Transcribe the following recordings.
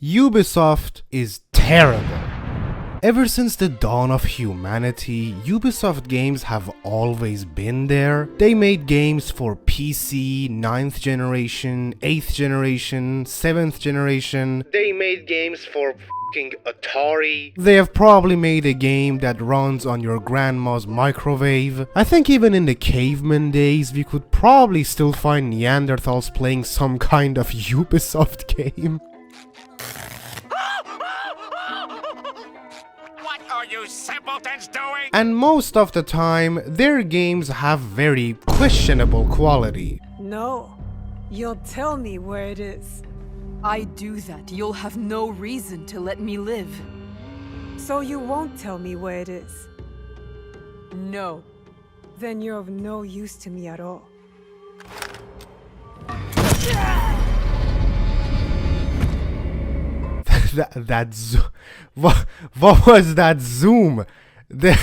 Ubisoft is terrible. Ever since the dawn of humanity, Ubisoft games have always been there. They made games for PC, 9th generation, 8th generation, 7th generation. They made games for f***ing Atari. They have probably made a game that runs on your grandma's microwave. I think even in the caveman days, we could probably still find Neanderthals playing some kind of Ubisoft game. You simpletons doing? And most of the time, their games have very questionable quality. No, you'll tell me where it is. I do that, you'll have no reason to let me live. So you won't tell me where it is? No. Then you're of no use to me at all. What was that zoom? Did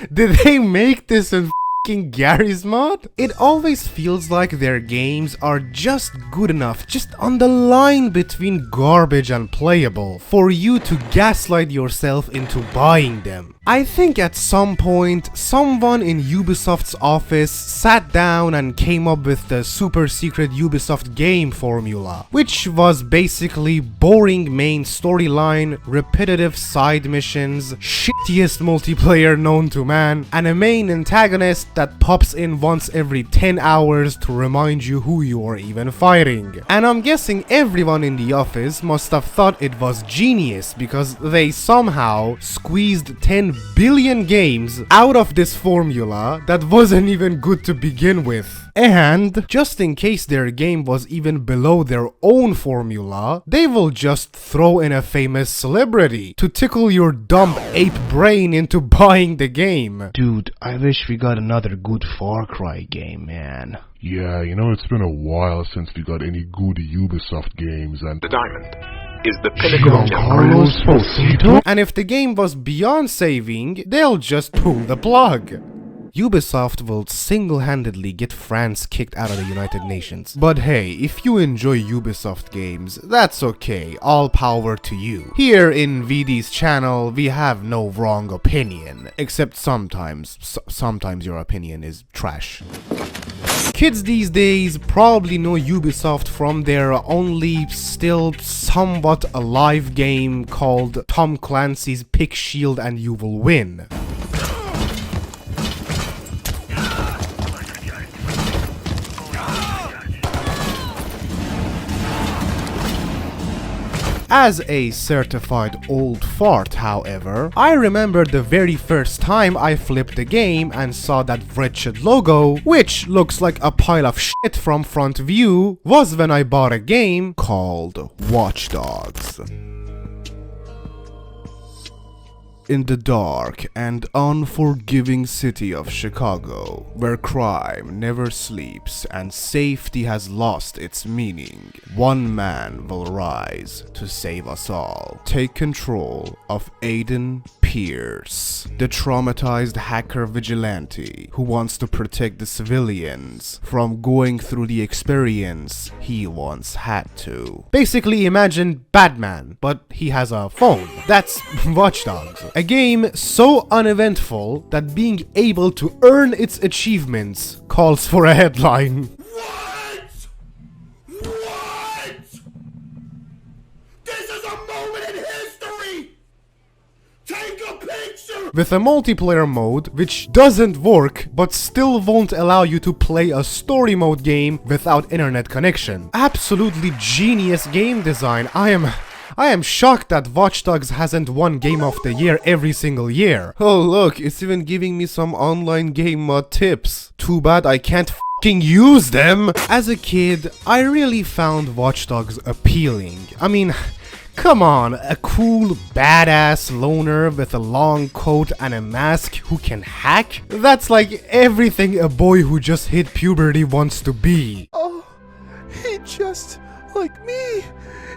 they make this in f***ing Gary's mod? It always feels like their games are just good enough, just on the line between garbage and playable, for you to gaslight yourself into buying them. I think at some point, someone in Ubisoft's office sat down and came up with the super secret Ubisoft game formula, which was basically boring main storyline, repetitive side missions, shittiest multiplayer known to man, and a main antagonist that pops in once every 10 hours to remind you who you are even fighting. And I'm guessing everyone in the office must have thought it was genius because they somehow squeezed 10 billion games out of this formula that wasn't even good to begin with. And just in case their game was even below their own formula, they will just throw in a famous celebrity to tickle your dumb ape brain into buying the game. Dude, I wish we got another good Far Cry game, man. Yeah, you know, it's been a while since we got any good Ubisoft games, and The diamond is the pinnacle of Carlos Fosito? And if the game was beyond saving, they'll just pull the plug. Ubisoft will single-handedly get France kicked out of the United Nations. But hey, if you enjoy Ubisoft games, that's okay, all power to you. Here in VD's channel, we have no wrong opinion. Except sometimes your opinion is trash. Kids these days probably know Ubisoft from their only still somewhat alive game called Tom Clancy's Pick, Shield and You Will Win. As a certified old fart, however, I remember the very first time I flipped the game and saw that wretched logo, which looks like a pile of shit from front view, was when I bought a game called Watch Dogs. In the dark and unforgiving city of Chicago, where crime never sleeps and safety has lost its meaning, one man will rise to save us all. Take control of Aiden Pierce, the traumatized hacker vigilante who wants to protect the civilians from going through the experience he once had to. Basically imagine Batman, but he has a phone. That's Watch Dogs. A game so uneventful that being able to earn its achievements calls for a headline. What? This is a moment in history! Take a picture! With a multiplayer mode which doesn't work but still won't allow you to play a story mode game without internet connection. Absolutely genius game design. I am shocked that Watch Dogs hasn't won Game of the Year every single year. Oh look, it's even giving me some online game mod tips. Too bad I can't f***ing use them. As a kid, I really found Watch Dogs appealing. I mean, come on, a cool, badass loner with a long coat and a mask who can hack? That's like everything a boy who just hit puberty wants to be. Oh, he just like me.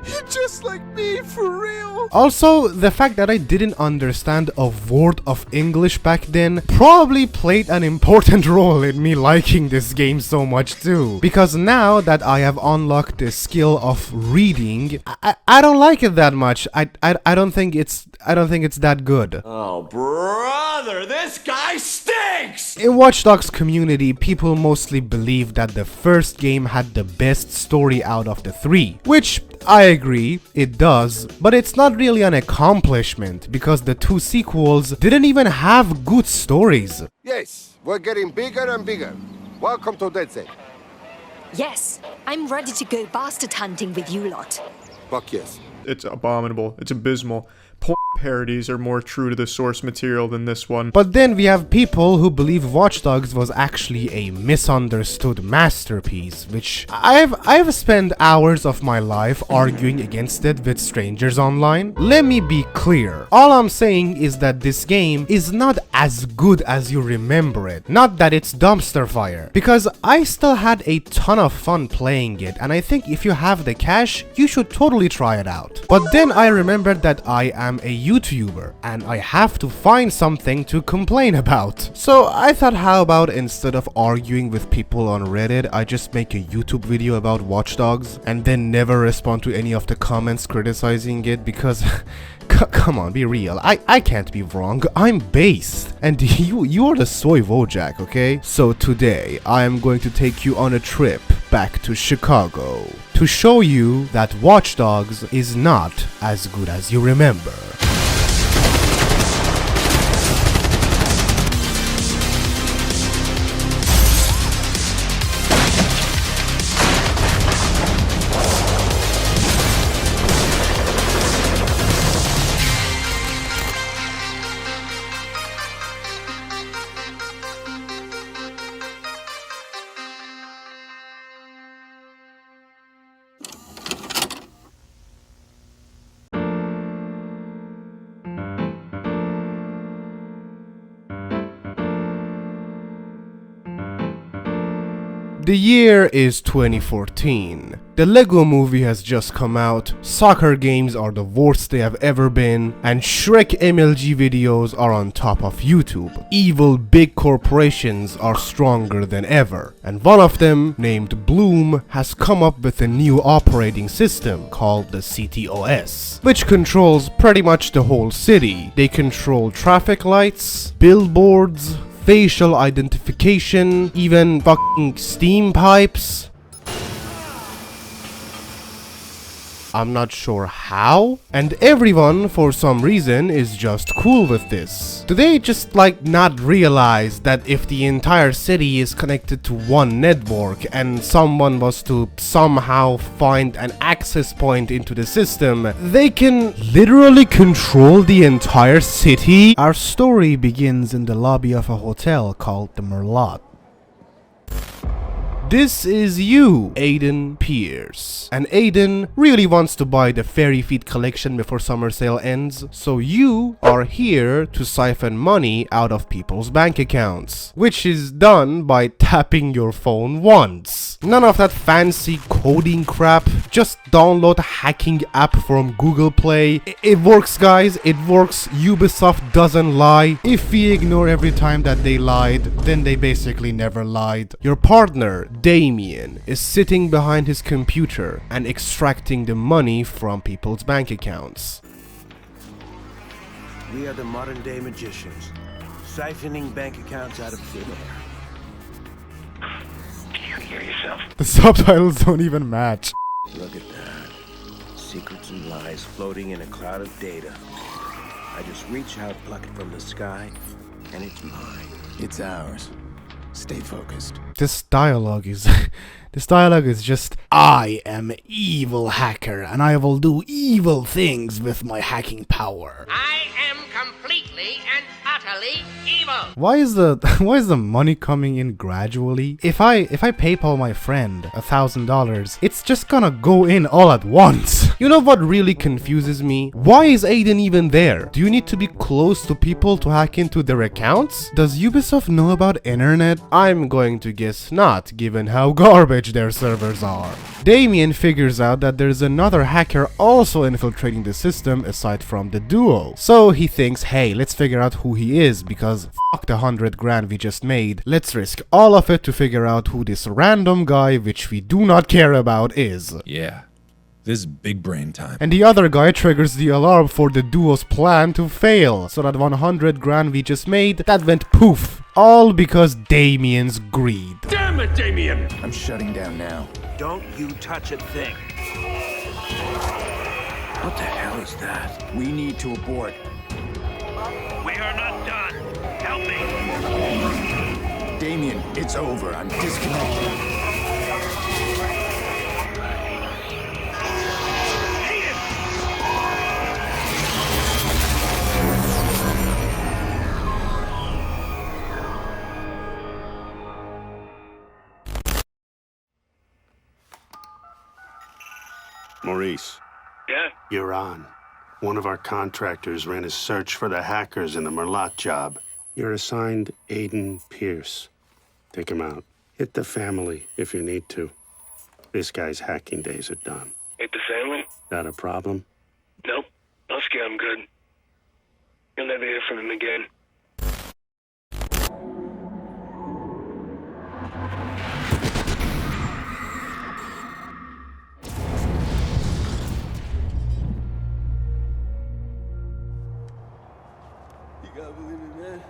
You're just like me, for real. Also, the fact that I didn't understand a word of English back then probably played an important role in me liking this game so much too. Because now that I have unlocked the skill of reading, I don't like it that much. I don't think it's that good. Oh, brother, this guy stinks! In Watch Dogs community, people mostly believe that the first game had the best story out of the three, which I agree, it does, but it's not really an accomplishment because the two sequels didn't even have good stories. Yes, we're getting bigger and bigger. Welcome to Dead Zone. Yes, I'm ready to go bastard hunting with you lot. Fuck yes. It's abominable. It's abysmal. Porn parodies are more true to the source material than this one. But then we have people who believe Watch Dogs was actually a misunderstood masterpiece, which I've spent hours of my life arguing against it with strangers online. Let me be clear. All I'm saying is that this game is not as good as you remember it. Not that it's dumpster fire. Because I still had a ton of fun playing it, and I think if you have the cash, you should totally try it out. But then I remembered that I am a YouTuber and I have to find something to complain about. So I thought, how about instead of arguing with people on Reddit, I just make a YouTube video about Watch Dogs and then never respond to any of the comments criticizing it because come on, be real. I can't be wrong. I'm based. And you are the soy Wojak, okay? So today I am going to take you on a trip back to Chicago to show you that Watch Dogs is not as good as you remember. The year is 2014. The Lego movie has just come out, soccer games are the worst they have ever been, and Shrek MLG videos are on top of YouTube. Evil big corporations are stronger than ever, and one of them, named Bloom, has come up with a new operating system called the CTOS, which controls pretty much the whole city. They control traffic lights, billboards, facial identification, even fucking steam pipes. I'm not sure how, and everyone for some reason is just cool with this. Do they just like not realize that if the entire city is connected to one network and someone was to somehow find an access point into the system, they can literally control the entire city? Our story begins in the lobby of a hotel called the Merlot. This is you, Aiden Pierce. And Aiden really wants to buy the Fairy Feet collection before summer sale ends, so you are here to siphon money out of people's bank accounts, which is done by tapping your phone once. None of that fancy coding crap, just download a hacking app from Google Play. It works, guys, it works. Ubisoft doesn't lie. If we ignore every time that they lied, then they basically never lied. Your partner, Damien, is sitting behind his computer and extracting the money from people's bank accounts. We are the modern day magicians, siphoning bank accounts out of thin air. Do you hear yourself? The subtitles don't even match. Look at that. Secrets and lies floating in a cloud of data. I just reach out, pluck it from the sky, and it's mine. It's ours. Stay focused. This dialogue is just, I am evil hacker and I will do evil things with my hacking power. I am completely and utterly Totally evil. Why is the money coming in gradually? If I PayPal my friend $1,000, it's just gonna go in all at once. You know what really confuses me? Why is Aiden even there? Do you need to be close to people to hack into their accounts? Does Ubisoft know about internet? I'm going to guess not, given how garbage their servers are. Damien figures out that there's another hacker also infiltrating the system aside from the duo. So he thinks, hey, let's figure out who he is, because fuck the 100 grand we just made. Let's risk all of it to figure out who this random guy, which we do not care about, is. Yeah. This is big brain time. And the other guy triggers the alarm for the duo's plan to fail, so that 100 grand we just made, that went poof. All because Damien's greed. Damn it, Damien! I'm shutting down now. Don't you touch a thing. What the hell is that? We need to abort. We are not done. Help me. Damien, it's over. I'm disconnected. Maurice. Yeah? You're on. One of our contractors ran a search for the hackers in the Merlot job. You're assigned Aiden Pierce. Take him out. Hit the family if you need to. This guy's hacking days are done. Hit the family? Got a problem? Nope. Husky, I'm good. You'll never hear from him again. You gotta believe me, man.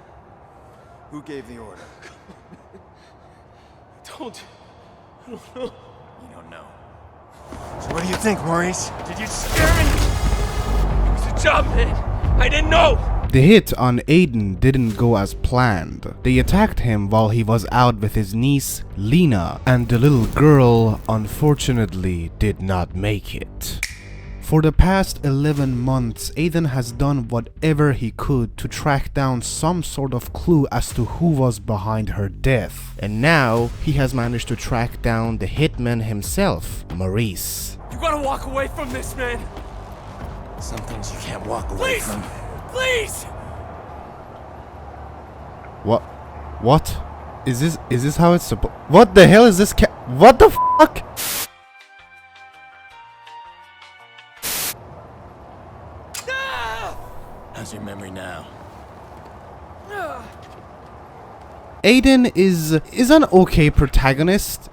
Who gave the order? I don't know. You don't know. So what do you think, Maurice? Did you scare me? It was a job, man. I didn't know. The hit on Aiden didn't go as planned. They attacked him while he was out with his niece, Lena, and the little girl, unfortunately, did not make it. For the past 11 months, Aiden has done whatever he could to track down some sort of clue as to who was behind her death. And now, he has managed to track down the hitman himself, Maurice. You gotta walk away from this, man. Some things you can't walk away from. Please! What? Is this how it's supposed? What the hell is this what the fuck? How's your memory now? Aiden is an okay protagonist.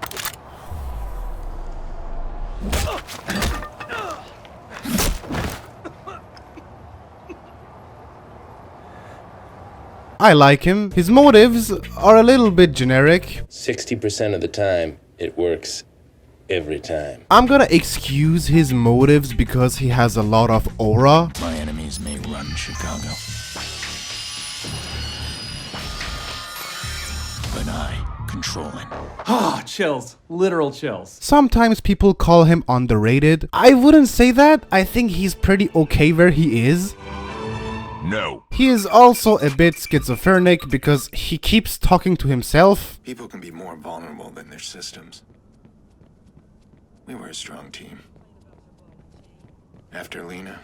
I like him. His motives are a little bit generic. 60% of the time, it works every time. I'm gonna excuse his motives because he has a lot of aura. My enemies may run Chicago, but I control it. Ah, chills. Literal chills. Sometimes people call him underrated. I wouldn't say that. I think he's pretty okay where he is. No. He is also a bit schizophrenic because he keeps talking to himself. People can be more vulnerable than their systems. We were a strong team. After Lena,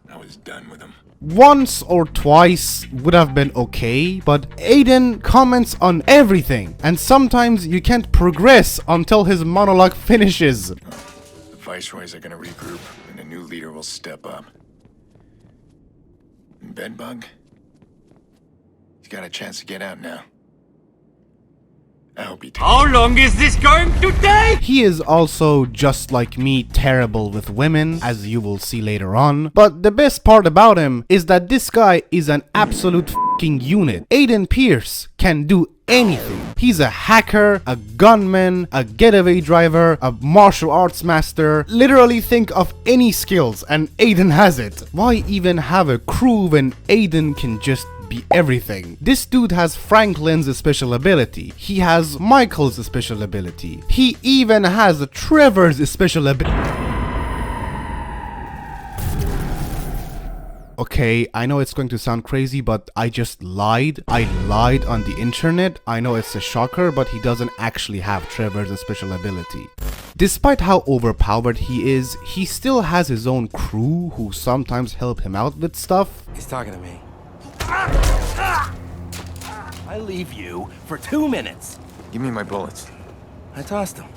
I was done with them. Once or twice would have been okay, but Aiden comments on everything, and sometimes you can't progress until his monologue finishes. The Viceroys are gonna regroup, and a new leader will step up. And Bedbug? He's got a chance to get out now. I hope he takes. How long is this going to take? He is also, just like me, terrible with women, as you will see later on. But the best part about him is that this guy is an absolute fucking unit. Aiden Pierce can do anything. He's a hacker, a gunman, a getaway driver, a martial arts master. Literally think of any skills and Aiden has it. Why even have a crew when Aiden can just be everything? This dude has Franklin's special ability. He has Michael's special ability. He even has Trevor's special ability. Okay, I know it's going to sound crazy, but I just lied. I lied on the internet. I know it's a shocker, but he doesn't actually have Trevor's special ability. Despite how overpowered he is, he still has his own crew who sometimes help him out with stuff. He's talking to me. I leave you for 2 minutes. Give me my bullets. I tossed him.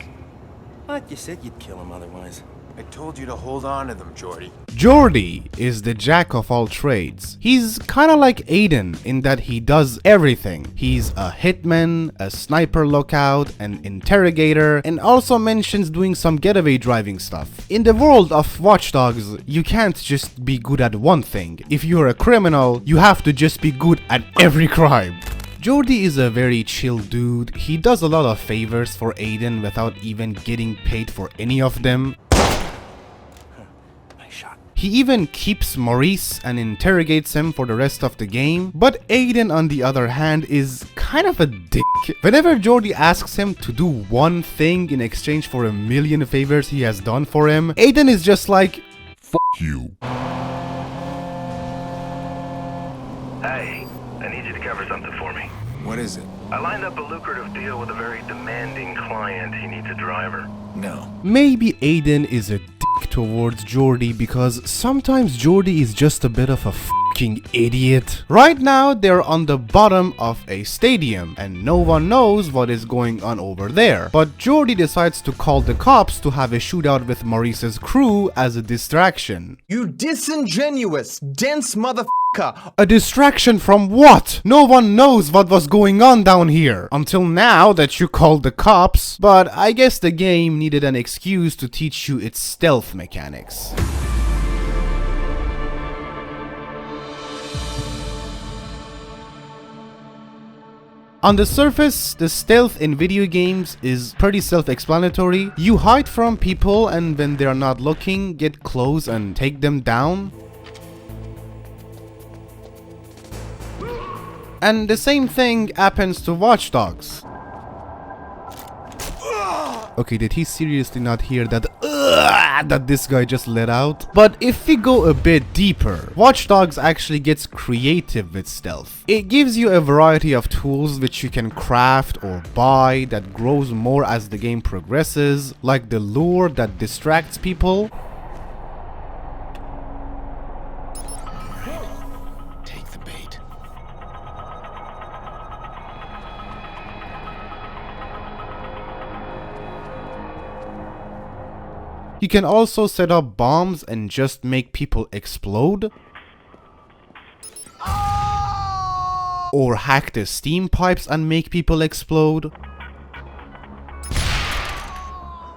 But you said you'd kill him otherwise. I told you to hold on to them, Jordy. Jordy is the jack of all trades. He's kinda like Aiden in that he does everything. He's a hitman, a sniper lookout, an interrogator, and also mentions doing some getaway driving stuff. In the world of Watch Dogs, you can't just be good at one thing. If you're a criminal, you have to just be good at every crime. Jordy is a very chill dude. He does a lot of favors for Aiden without even getting paid for any of them. He even keeps Maurice and interrogates him for the rest of the game, but Aiden on the other hand is kind of a dick. Whenever Jordy asks him to do one thing in exchange for a million favors he has done for him, Aiden is just like, "F you." Hey, I need you to cover something for me. What is it? I lined up a lucrative deal with a very demanding client. He needs a driver. No. Maybe Aiden is a dick towards Jordy because sometimes Jordy is just a bit of a fucking idiot. Right now they're on the bottom of a stadium and no one knows what is going on over there. But Jordy decides to call the cops to have a shootout with Maurice's crew as a distraction. You disingenuous, dense motherfucker. A distraction from what? No one knows what was going on down here until now that you called the cops, but I guess the game needed an excuse to teach you its stealth mechanics. On the surface, the stealth in video games is pretty self-explanatory. You hide from people and when they're not looking, get close and take them down. And the same thing happens to Watch Dogs. Okay, did he seriously not hear that that this guy just let out? But if we go a bit deeper, Watch Dogs actually gets creative with stealth. It gives you a variety of tools which you can craft or buy that grows more as the game progresses, like the lure that distracts people. You can also set up bombs and just make people explode. Or hack the steam pipes and make people explode.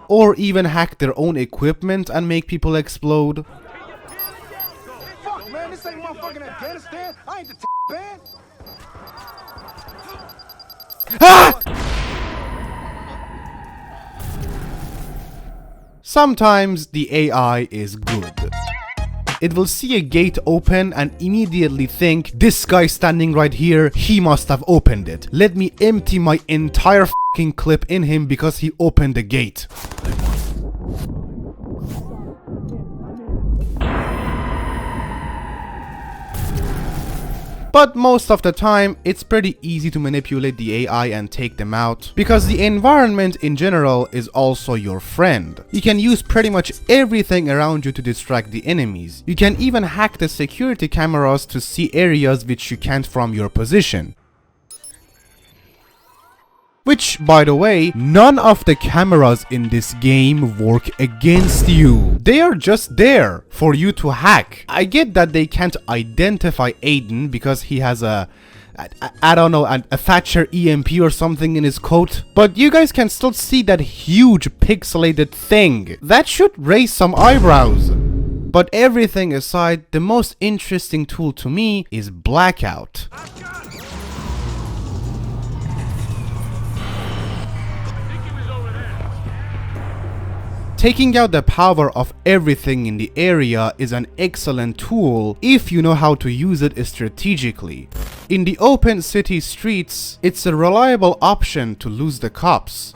Or even hack their own equipment and make people explode. Fuck, man, this ain't motherfucking Afghanistan. I ain't the band. Ah! Sometimes the AI is good. It will see a gate open and immediately think, this guy standing right here, he must have opened it. Let me empty my entire fucking clip in him because he opened the gate. But most of the time, it's pretty easy to manipulate the AI and take them out, because the environment in general is also your friend. You can use pretty much everything around you to distract the enemies. You can even hack the security cameras to see areas which you can't from your position. Which, by the way, none of the cameras in this game work against you. They are just there for you to hack. I get that they can't identify Aiden because he has I don't know, a Thatcher EMP or something in his coat. But you guys can still see that huge pixelated thing. That should raise some eyebrows. But everything aside, the most interesting tool to me is Blackout. Taking out the power of everything in the area is an excellent tool if you know how to use it strategically. In the open city streets, it's a reliable option to lose the cops.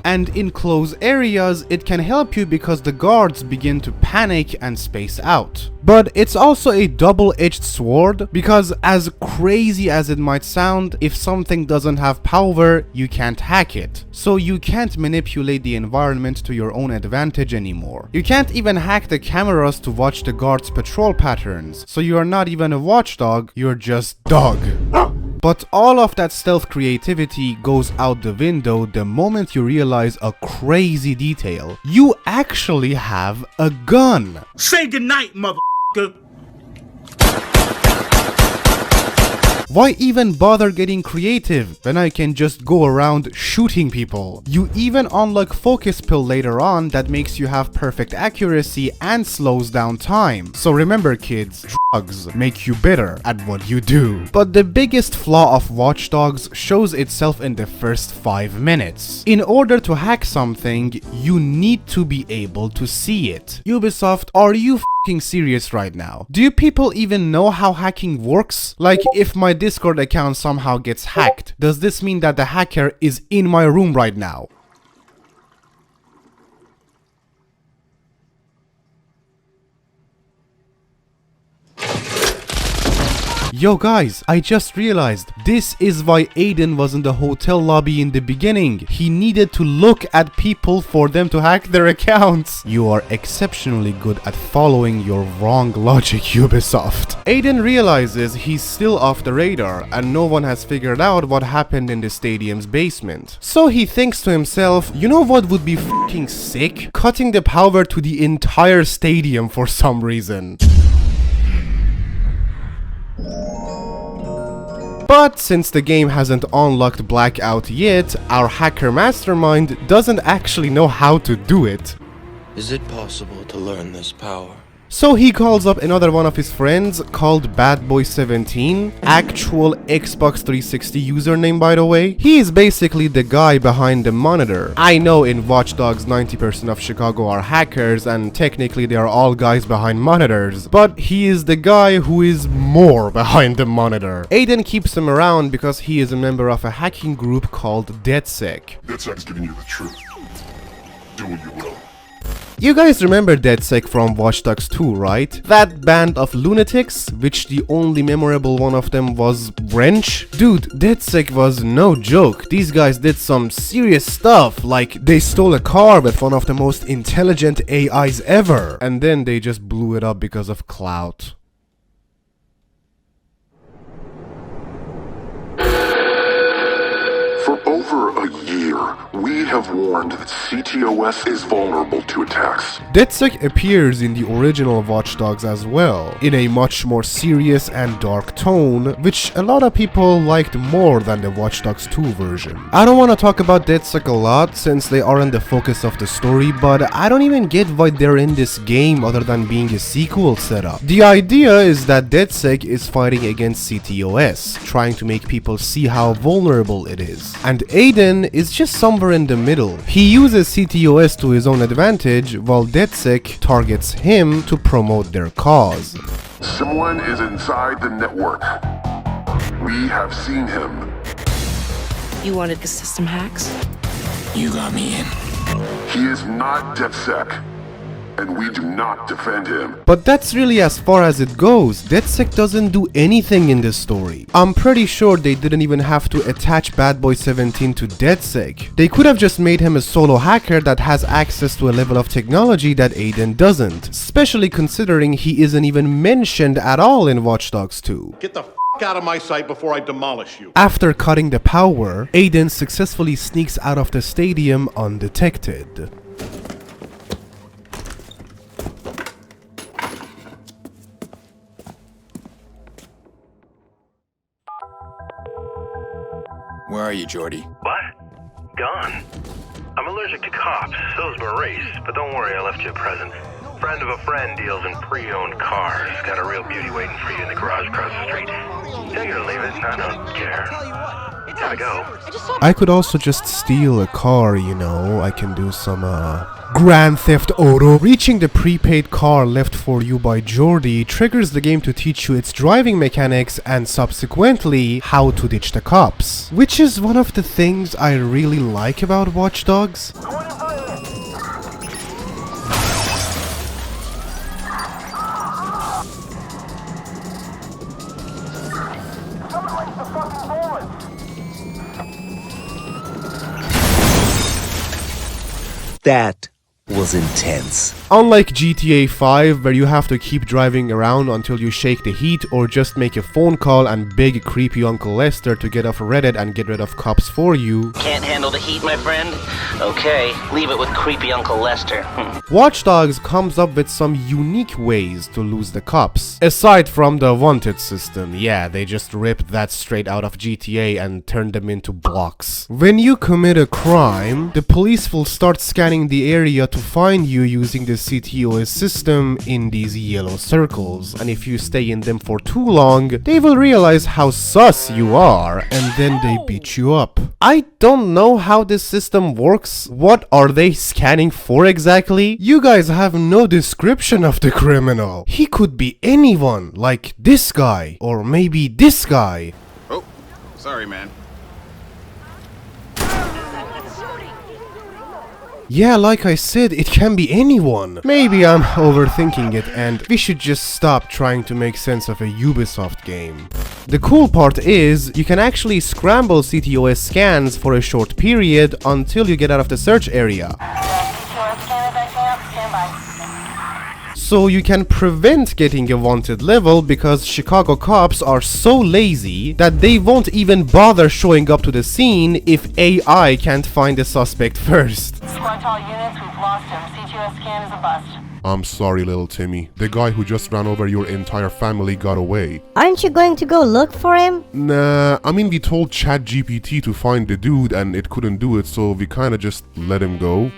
and in close areas it can help you because the guards begin to panic and space out. But it's also a double-edged sword, because as crazy as it might sound, if something doesn't have power, you can't hack it. So you can't manipulate the environment to your own advantage anymore. You can't even hack the cameras to watch the guards' patrol patterns, so you are not even a watchdog, you're just dog. But all of that stealth creativity goes out the window the moment you realize a crazy detail. You actually have a gun. Say goodnight, motherfucker. Why even bother getting creative when I can just go around shooting people? You even unlock focus pill later on that makes you have perfect accuracy and slows down time. So remember kids, drugs make you better at what you do. But the biggest flaw of Watch Dogs shows itself in the first 5 minutes. In order to hack something, you need to be able to see it. Ubisoft, are you f***ing serious right now? Do you people even know how hacking works? Like, if my Discord account somehow gets hacked, does this mean that the hacker is in my room right now? Yo guys, I just realized this is why Aiden was in the hotel lobby in the beginning. He needed to look at people for them to hack their accounts. You are exceptionally good at following your wrong logic, Ubisoft. Aiden realizes he's still off the radar and no one has figured out what happened in the stadium's basement. So he thinks to himself, you know what would be fucking sick? Cutting the power to the entire stadium for some reason. But since the game hasn't unlocked Blackout yet, our hacker mastermind doesn't actually know how to do it. Is it possible to learn this power? So he calls up another one of his friends called Badboy17, actual Xbox 360 username by the way. He is basically the guy behind the monitor. I know in Watch Dogs 90% of Chicago are hackers and technically they are all guys behind monitors, but he is the guy who is more behind the monitor. Aiden keeps him around because he is a member of a hacking group called DedSec. DedSec's giving you the truth. Do what you will. You guys remember DedSec from Watch Dogs 2, right? That band of lunatics, which the only memorable one of them was Wrench? Dude, DedSec was no joke. These guys did some serious stuff, like they stole a car with one of the most intelligent AIs ever, and then they just blew it up because of clout. For over a year, we have warned that CTOS is vulnerable to attacks. DedSec appears in the original Watch Dogs as well, in a much more serious and dark tone, which a lot of people liked more than the Watch Dogs 2 version. I don't want to talk about DedSec a lot since they aren't the focus of the story, but I don't even get why they're in this game other than being a sequel setup. The idea is that DedSec is fighting against CTOS, trying to make people see how vulnerable it is. And Aiden is just somewhere in the middle. He uses CTOS to his own advantage, while DedSec targets him to promote their cause. Someone is inside the network. We have seen him. You wanted the system hacks? You got me in. He is not DedSec, and we do not defend him. But that's really as far as it goes. DedSec doesn't do anything in this story. I'm pretty sure they didn't even have to attach Badboy17 to DedSec. They could have just made him a solo hacker that has access to a level of technology that Aiden doesn't, especially considering he isn't even mentioned at all in Watch Dogs 2. Get the f*** out of my sight before I demolish you. After cutting the power, Aiden successfully sneaks out of the stadium undetected. Where are you, Jordy? What? Gone. I'm allergic to cops, so's Maurice, but don't worry, I left you a present. Friend of a friend deals in pre-owned cars. Got a real beauty waiting for you in the garage across the street. Take it or leave it, I don't care. Gotta go. I could also just steal a car, you know. I can do some Grand Theft Auto. Reaching the prepaid car left for you by Jordi triggers the game to teach you its driving mechanics and subsequently how to ditch the cops, which is one of the things I really like about Watch Dogs. That was intense. Unlike GTA 5, where you have to keep driving around until you shake the heat or just make a phone call and beg creepy Uncle Lester to get off Reddit and get rid of cops for you. Can't handle the heat, my friend? Okay, leave it with creepy Uncle Lester. Watch Dogs comes up with some unique ways to lose the cops. Aside from the wanted system, yeah, they just ripped that straight out of GTA and turned them into blocks. When you commit a crime, the police will start scanning the area to find you using the CTOS system in these yellow circles, and if you stay in them for too long, they will realize how sus you are, and then they beat you up. I don't know how this system works. What are they scanning for exactly? You guys have no description of the criminal. He could be anyone, like this guy, or maybe this guy. Oh, sorry, man. Yeah, like I said, it can be anyone. Maybe I'm overthinking it and we should just stop trying to make sense of a Ubisoft game. The cool part is, you can actually scramble CTOS scans for a short period until you get out of the search area. So you can prevent getting a wanted level because Chicago cops are so lazy that they won't even bother showing up to the scene if AI can't find the suspect first. Squad to all units, we've lost him. CTOS scan is a bust. I'm sorry, little Timmy. The guy who just ran over your entire family got away. Aren't you going to go look for him? Nah, I mean we told ChatGPT to find the dude and it couldn't do it, so we kinda just let him go.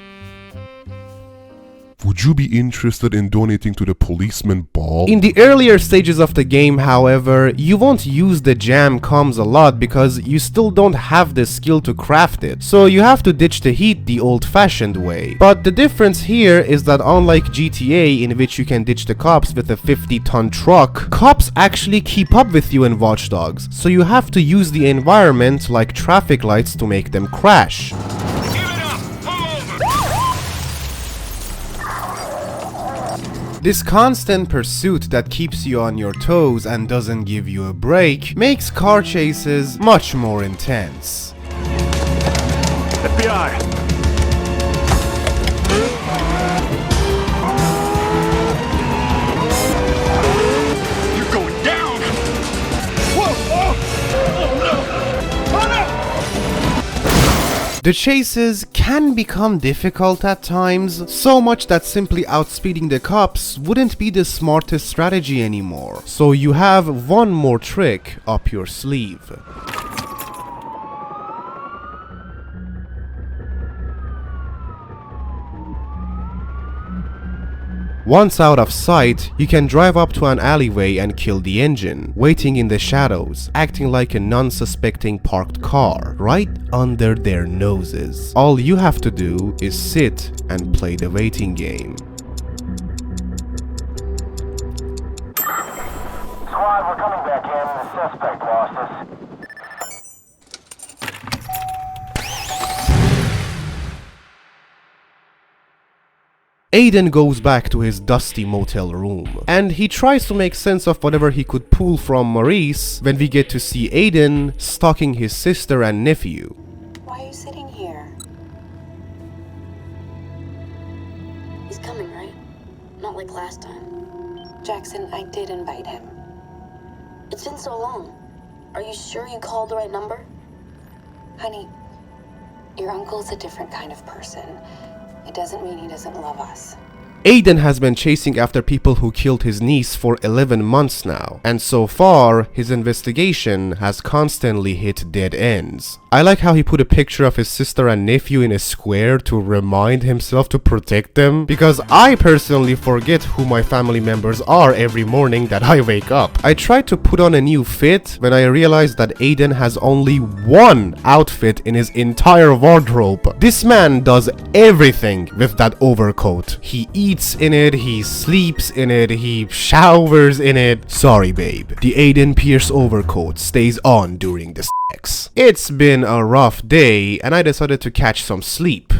Would you be interested in donating to the policeman ball? In the earlier stages of the game, however, you won't use the jam comms a lot because you still don't have the skill to craft it, so you have to ditch the heat the old-fashioned way. But the difference here is that unlike GTA, in which you can ditch the cops with a 50-ton truck, cops actually keep up with you in Watch Dogs, so you have to use the environment like traffic lights to make them crash. This constant pursuit that keeps you on your toes and doesn't give you a break makes car chases much more intense. FBI! You're going down! Whoa! Oh no! Oh no! The chases can become difficult at times, so much that simply outspeeding the cops wouldn't be the smartest strategy anymore. So you have one more trick up your sleeve. Once out of sight, you can drive up to an alleyway and kill the engine, waiting in the shadows, acting like a non-suspecting parked car, right under their noses. All you have to do is sit and play the waiting game. Squad, we're coming back in. The suspect lost us. Aiden goes back to his dusty motel room, and he tries to make sense of whatever he could pull from Maurice when we get to see Aiden stalking his sister and nephew. Why are you sitting here? He's coming, right? Not like last time. Jackson, I did invite him. It's been so long. Are you sure you called the right number? Honey, your uncle's a different kind of person. It doesn't mean he doesn't love us. Aiden has been chasing after people who killed his niece for 11 months now, and so far, his investigation has constantly hit dead ends. I like how he put a picture of his sister and nephew in a square to remind himself to protect them, because I personally forget who my family members are every morning that I wake up. I tried to put on a new fit when I realized that Aiden has only one outfit in his entire wardrobe. This man does everything with that overcoat. He eats in it, he sleeps in it, he showers in it. Sorry babe, the Aiden Pierce overcoat stays on during the sex. It's been a rough day and I decided to catch some sleep.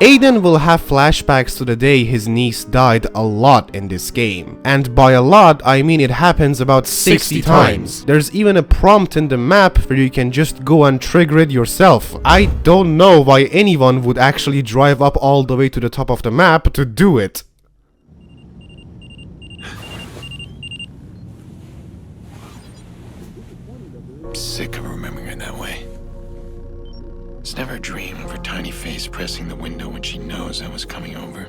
Aiden will have flashbacks to the day his niece died a lot in this game. And by a lot, I mean it happens about 60 times. There's even a prompt in the map where you can just go and trigger it yourself. I don't know why anyone would actually drive up all the way to the top of the map to do it. Sick of remembering her that way. It's never a dream of her tiny face pressing the window when she knows I was coming over.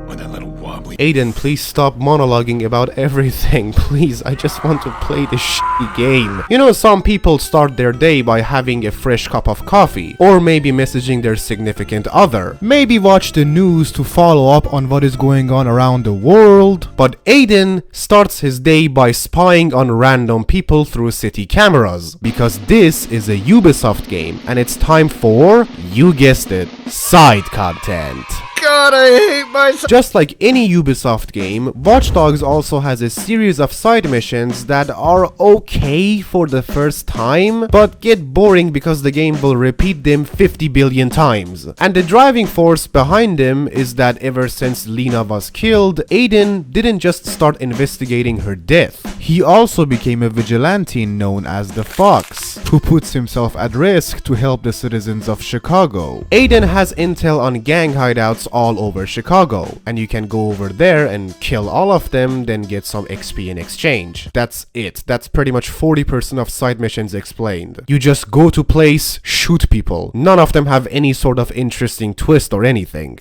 Or that little wobbly... Aiden, please stop monologuing about everything. Please, I just want to play this shitty game. You know, some people start their day by having a fresh cup of coffee. Or maybe messaging their significant other. Maybe watch the news to follow up on what is going on around the world. But Aiden starts his day by spying on random people through city cameras. Because this is a Ubisoft game. And it's time for, you guessed it, side content. God, I hate myself. Just like any Ubisoft game, Watch Dogs also has a series of side missions that are okay for the first time, but get boring because the game will repeat them 50 billion times. And the driving force behind them is that ever since Lena was killed, Aiden didn't just start investigating her death. He also became a vigilante known as the Fox, who puts himself at risk to help the citizens of Chicago. Aiden has intel on gang hideouts all over Chicago, and you can go over there and kill all of them, then get some XP in exchange. That's it. That's pretty much 40% of side missions explained. You just go to place, shoot people. None of them have any sort of interesting twist or anything.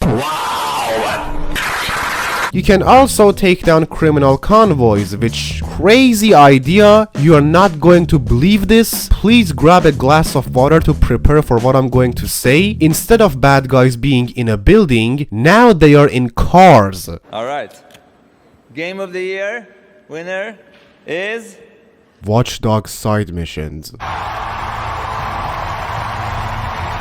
You can also take down criminal convoys, which crazy idea. You are not going to believe this. Please grab a glass of water to prepare for what I'm going to say. Instead of bad guys being in a building, now they are in cars. Alright. Game of the year winner is... Watch Dogs side missions.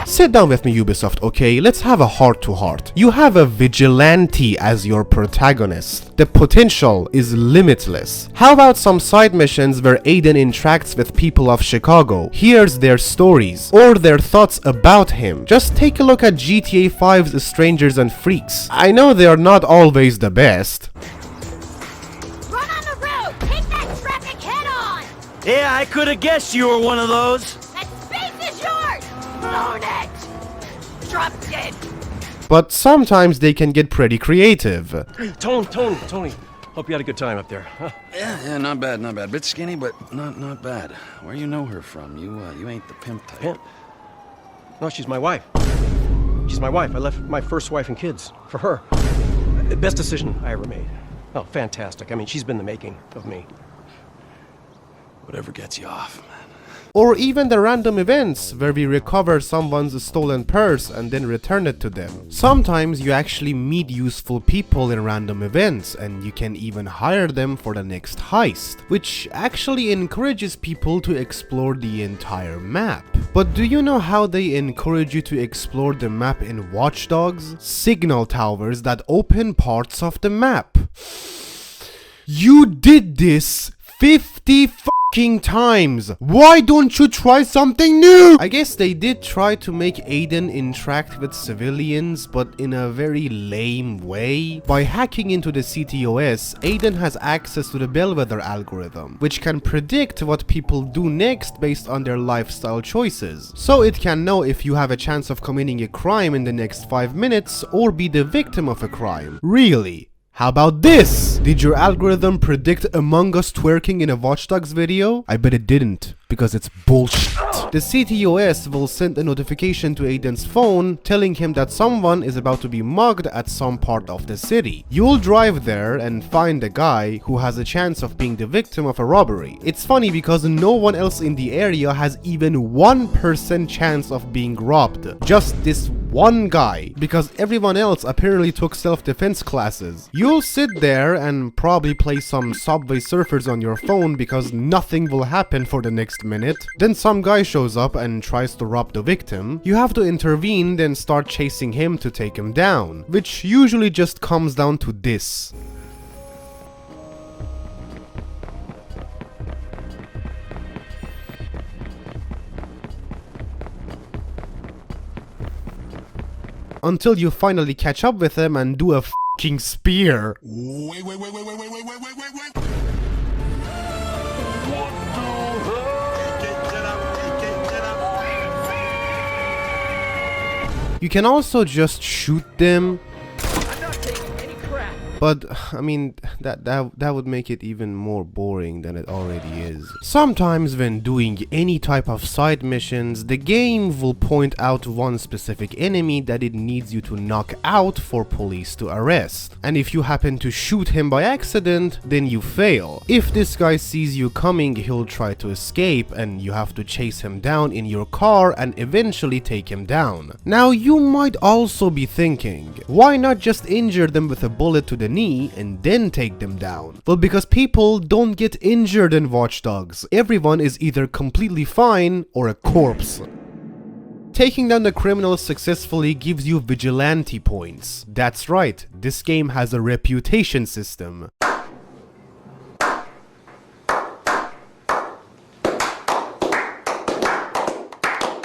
Sit down with me, Ubisoft, okay? Let's have a heart-to-heart. You have a vigilante as your protagonist. The potential is limitless. How about some side missions where Aiden interacts with people of Chicago, hears their stories, or their thoughts about him? Just take a look at GTA 5's Strangers and Freaks. I know they are not always the best. Run on the road! Take that traffic head on! Yeah, I could have guessed you were one of those. That space is yours! Own it! Drop dead! But sometimes they can get pretty creative. Tony. Hope you had a good time up there, huh? Yeah, not bad. Bit skinny, but not bad. Where you know her from? You ain't the pimp type. Pimp? No, she's my wife. She's my wife. I left my first wife and kids for her. Best decision I ever made. Oh, fantastic. I mean, she's been the making of me. Whatever gets you off, man. Or even the random events where we recover someone's stolen purse and then return it to them. Sometimes you actually meet useful people in random events and you can even hire them for the next heist, which actually encourages people to explore the entire map. But do you know how they encourage you to explore the map in Watch Dogs? Signal towers that open parts of the map. You did this 50 fucking times. Why don't you try something new? I guess they did try to make Aiden interact with civilians, but in a very lame way. By hacking into the CTOS, Aiden has access to the Bellwether algorithm, which can predict what people do next based on their lifestyle choices. So it can know if you have a chance of committing a crime in the next 5 minutes or be the victim of a crime. Really? How about this? Did your algorithm predict Among Us twerking in a Watch Dogs video? I bet it didn't, because it's bullshit. The CTOS will send a notification to Aiden's phone telling him that someone is about to be mugged at some part of the city. You'll drive there and find a guy who has a chance of being the victim of a robbery. It's funny because no one else in the area has even 1% chance of being robbed. Just this one guy, because everyone else apparently took self-defense classes. You'll sit there and probably play some Subway Surfers on your phone because nothing will happen for the next minute. Then some guy shows up and tries to rob the victim. You have to intervene, then start chasing him to take him down, which usually just comes down to this. Until you finally catch up with him and do a fucking spear. Wait. You can also just shoot them. But, I mean, that would make it even more boring than it already is. Sometimes when doing any type of side missions, the game will point out one specific enemy that it needs you to knock out for police to arrest. And if you happen to shoot him by accident, then you fail. If this guy sees you coming, he'll try to escape and you have to chase him down in your car and eventually take him down. Now you might also be thinking, why not just injure them with a bullet to the knee and then take them down? Well, because people don't get injured in Watch Dogs. Everyone is either completely fine or a corpse. Taking down the criminals successfully gives you Vigilante points. That's right, this game has a reputation system.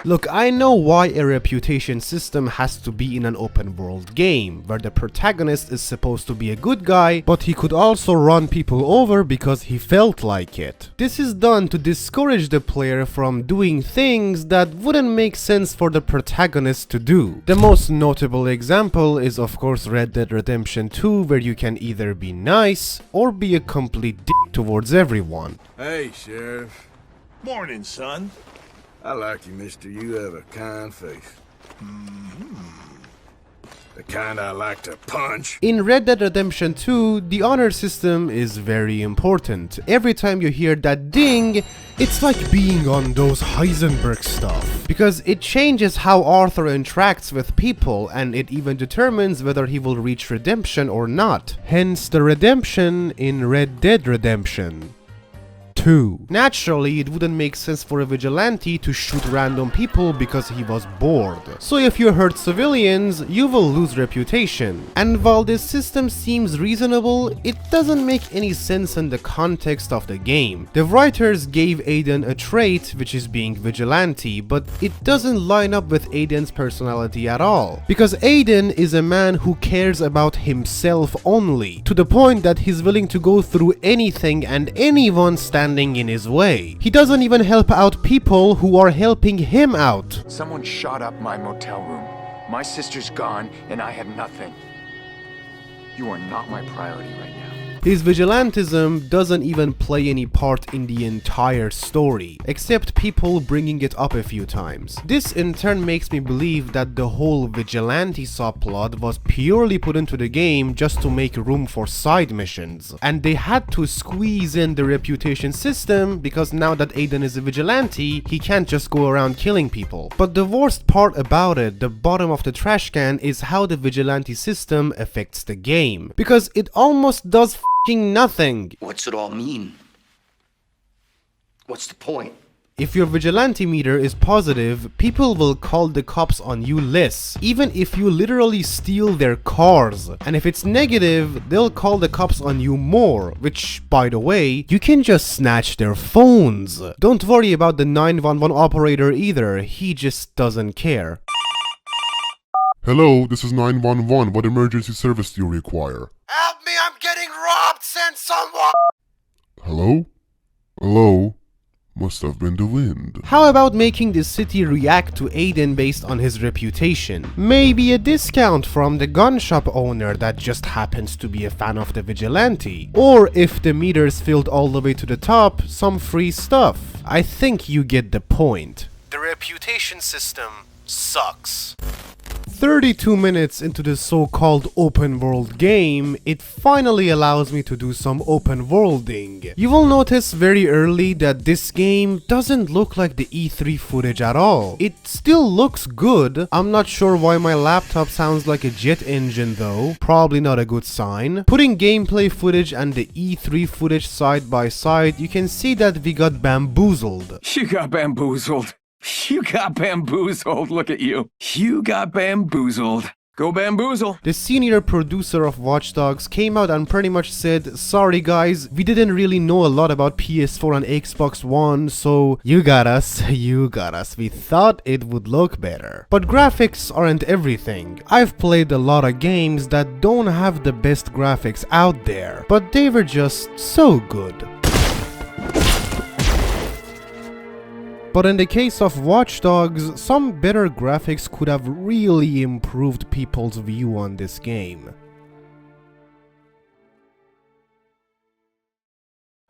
Look, I know why a reputation system has to be in an open world game, where the protagonist is supposed to be a good guy, but he could also run people over because he felt like it. This is done to discourage the player from doing things that wouldn't make sense for the protagonist to do. The most notable example is of course Red Dead Redemption 2, where you can either be nice or be a complete dick towards everyone. Hey, Sheriff. Morning, son. I like you, mister. You have a kind face. The kind I like to punch. In Red Dead Redemption 2, the honor system is very important. Every time you hear that ding, it's like being on those Heisenberg stuff. Because it changes how Arthur interacts with people, and it even determines whether he will reach redemption or not. Hence the redemption in Red Dead Redemption 2. Naturally, it wouldn't make sense for a vigilante to shoot random people because he was bored. So if you hurt civilians, you will lose reputation. And while this system seems reasonable, it doesn't make any sense in the context of the game. The writers gave Aiden a trait, which is being vigilante, but it doesn't line up with Aiden's personality at all. Because Aiden is a man who cares about himself only, to the point that he's willing to go through anything and anyone standing in his way. He doesn't even help out people who are helping him out. Someone shot up my motel room. My sister's gone and I have nothing. You are not my priority right now. His vigilantism doesn't even play any part in the entire story, except people bringing it up a few times. This in turn makes me believe that the whole vigilante subplot was purely put into the game just to make room for side missions, and they had to squeeze in the reputation system because now that Aiden is a vigilante, he can't just go around killing people. But the worst part about it, the bottom of the trash can, is how the vigilante system affects the game, because it almost does nothing. What's it all mean? What's the point? If your vigilante meter is positive, people will call the cops on you less, even if you literally steal their cars. And if it's negative, they'll call the cops on you more, which, by the way, you can just snatch their phones. Don't worry about the 911 operator either, he just doesn't care. Hello, this is 911. What emergency service do you require? Help me, I'm getting robbed! Send someone! Hello? Hello? Must have been the wind. How about making the city react to Aiden based on his reputation? Maybe a discount from the gun shop owner that just happens to be a fan of the Vigilante. Or if the meter's filled all the way to the top, some free stuff. I think you get the point. The reputation system sucks. 32 minutes into the so-called open world game, it finally allows me to do some open worlding. You will notice very early that this game doesn't look like the E3 footage at all. It still looks good. I'm not sure why my laptop sounds like a jet engine though. Probably not a good sign. Putting gameplay footage and the E3 footage side by side, you can see that we got bamboozled. You got bamboozled. You got bamboozled, look at you. You got bamboozled. Go bamboozle. The senior producer of Watch Dogs came out and pretty much said, sorry guys, we didn't really know a lot about PS4 and Xbox One, so you got us. We thought it would look better. But graphics aren't everything. I've played a lot of games that don't have the best graphics out there, but they were just so good. But in the case of Watch Dogs, some better graphics could have really improved people's view on this game.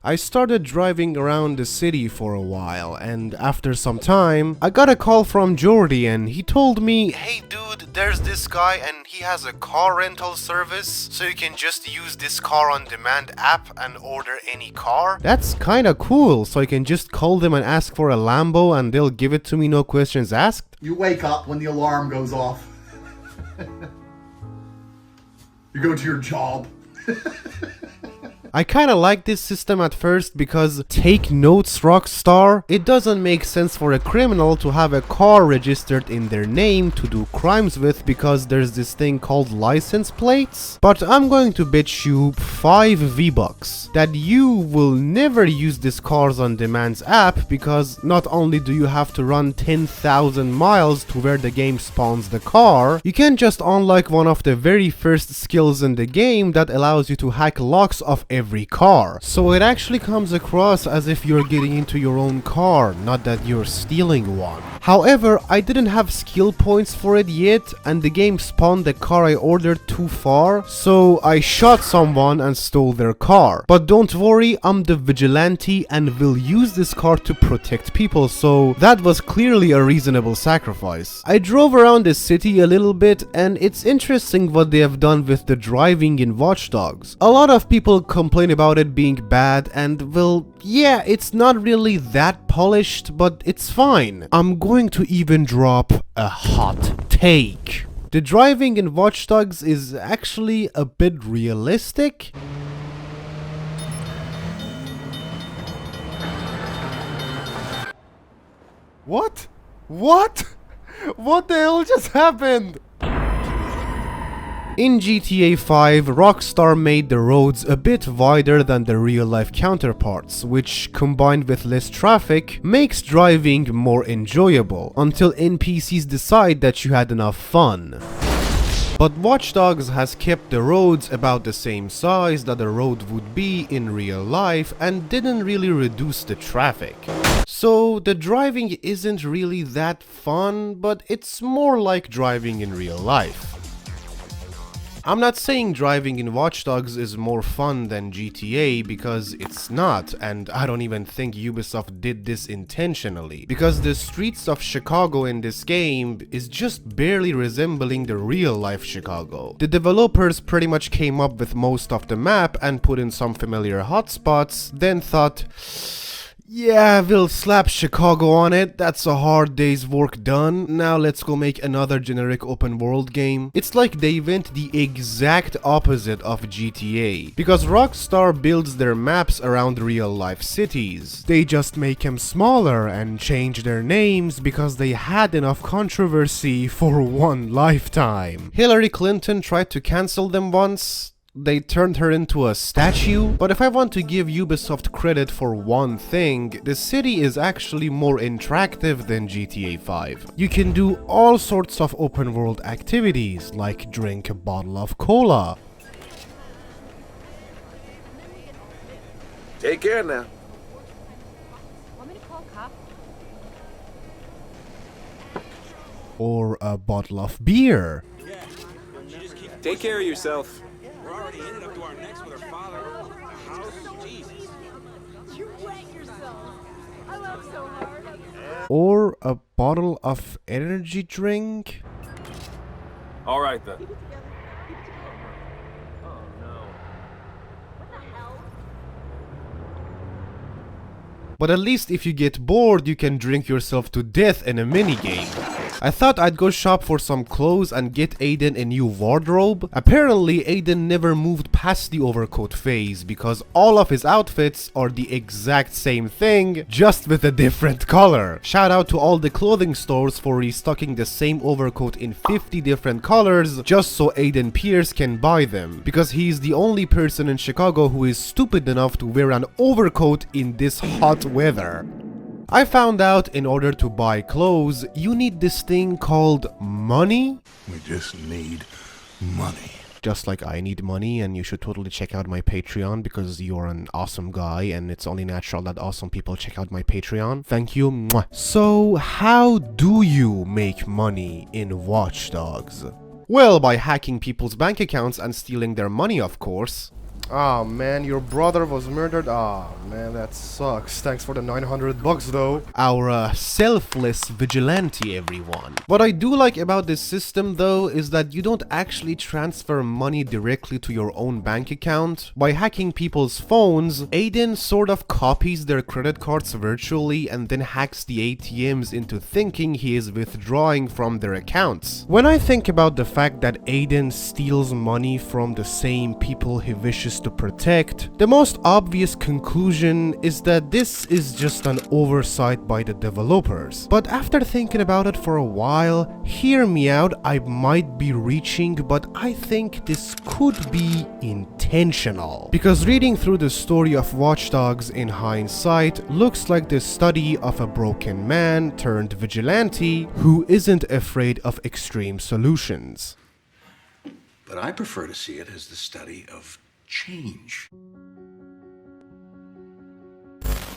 I started driving around the city for a while, and after some time, I got a call from Jordy and he told me, hey dude, there's this guy and he has a car rental service, so you can just use this car on demand app and order any car. That's kinda cool, so I can just call them and ask for a Lambo and they'll give it to me, no questions asked. You wake up when the alarm goes off. You go to your job. I kinda like this system at first because, take notes Rockstar, it doesn't make sense for a criminal to have a car registered in their name to do crimes with because there's this thing called license plates. But I'm going to bet you 5 V-Bucks that you will never use this Cars on Demand's app because not only do you have to run 10,000 miles to where the game spawns the car, you can just unlock one of the very first skills in the game that allows you to hack locks of every car. So it actually comes across as if you're getting into your own car, not that you're stealing one. However, I didn't have skill points for it yet, and the game spawned the car I ordered too far, so I shot someone and stole their car. But don't worry, I'm the Vigilante and will use this car to protect people, so that was clearly a reasonable sacrifice. I drove around the city a little bit, and it's interesting what they have done with the driving in Watch Dogs. A lot of people complain about it being bad, and well, yeah, it's not really that polished, but it's fine. I'm going to even drop a hot take. The driving in Watch Dogs is actually a bit realistic. What? What? What the hell just happened? In GTA 5, Rockstar made the roads a bit wider than the real-life counterparts, which, combined with less traffic, makes driving more enjoyable, until NPCs decide that you had enough fun. But Watch Dogs has kept the roads about the same size that a road would be in real life and didn't really reduce the traffic. So the driving isn't really that fun, but it's more like driving in real life. I'm not saying driving in Watch Dogs is more fun than GTA, because it's not, and I don't even think Ubisoft did this intentionally, because the streets of Chicago in this game is just barely resembling the real life Chicago. The developers pretty much came up with most of the map and put in some familiar hotspots, then thought, yeah, we'll slap Chicago on it, that's a hard day's work done, now let's go make another generic open world game. It's like they went the exact opposite of GTA, because Rockstar builds their maps around real life cities. They just make them smaller and change their names because they had enough controversy for one lifetime. Hillary Clinton tried to cancel them once. They turned her into a statue, but if I want to give Ubisoft credit for one thing, the city is actually more interactive than GTA 5. You can do all sorts of open world activities, like drink a bottle of cola. Take care now. Or a bottle of beer. Take care of yourself. We're already in it up to our necks with our father. The house, Jesus. You wet yourself. I laughed so hard. Or a bottle of energy drink. All right then. But at least if you get bored, you can drink yourself to death in a minigame. I thought I'd go shop for some clothes and get Aiden a new wardrobe. Apparently, Aiden never moved past the overcoat phase because all of his outfits are the exact same thing, just with a different color. Shout out to all the clothing stores for restocking the same overcoat in 50 different colors just so Aiden Pierce can buy them, because he's the only person in Chicago who is stupid enough to wear an overcoat in this hot weather. I found out in order to buy clothes, you need this thing called money. We just need money. Just like I need money, and you should totally check out my Patreon because you're an awesome guy and it's only natural that awesome people check out my Patreon. Thank you. Mwah. So how do you make money in Watch Dogs? Well, by hacking people's bank accounts and stealing their money, of course. Oh man, your brother was murdered? Oh man, that sucks. Thanks for the 900 bucks though. Our selfless vigilante, everyone. What I do like about this system though is that you don't actually transfer money directly to your own bank account. By hacking people's phones, Aiden sort of copies their credit cards virtually and then hacks the ATMs into thinking he is withdrawing from their accounts. When I think about the fact that Aiden steals money from the same people he wishes to protect, the most obvious conclusion is that this is just an oversight by the developers. But after thinking about it for a while, hear me out, I might be reaching, but I think this could be intentional. Because reading through the story of Watch Dogs in hindsight looks like the study of a broken man turned vigilante who isn't afraid of extreme solutions. But I prefer to see it as the study of change.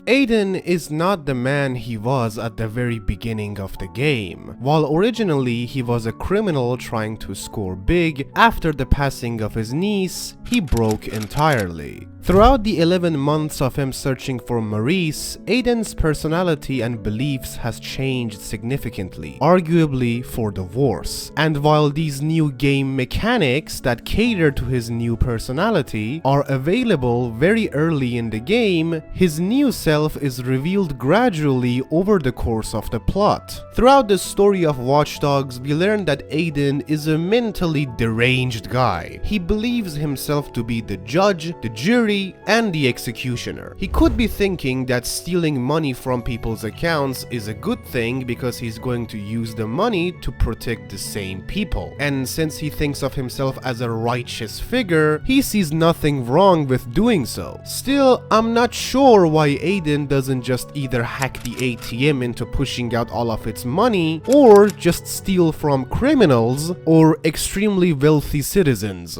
Aiden is not the man he was at the very beginning of the game. While originally he was a criminal trying to score big, after the passing of his niece, he broke entirely. Throughout the 11 months of him searching for Maurice, Aiden's personality and beliefs has changed significantly, arguably for the worse. And while these new game mechanics that cater to his new personality are available very early in the game, his new self is revealed gradually over the course of the plot. Throughout the story of Watch Dogs, we learn that Aiden is a mentally deranged guy. He believes himself to be the judge, the jury, and the executioner. He could be thinking that stealing money from people's accounts is a good thing because he's going to use the money to protect the same people. And since he thinks of himself as a righteous figure, he sees nothing wrong with doing so. Still, I'm not sure why Aiden doesn't just either hack the ATM into pushing out all of its money, or just steal from criminals or extremely wealthy citizens.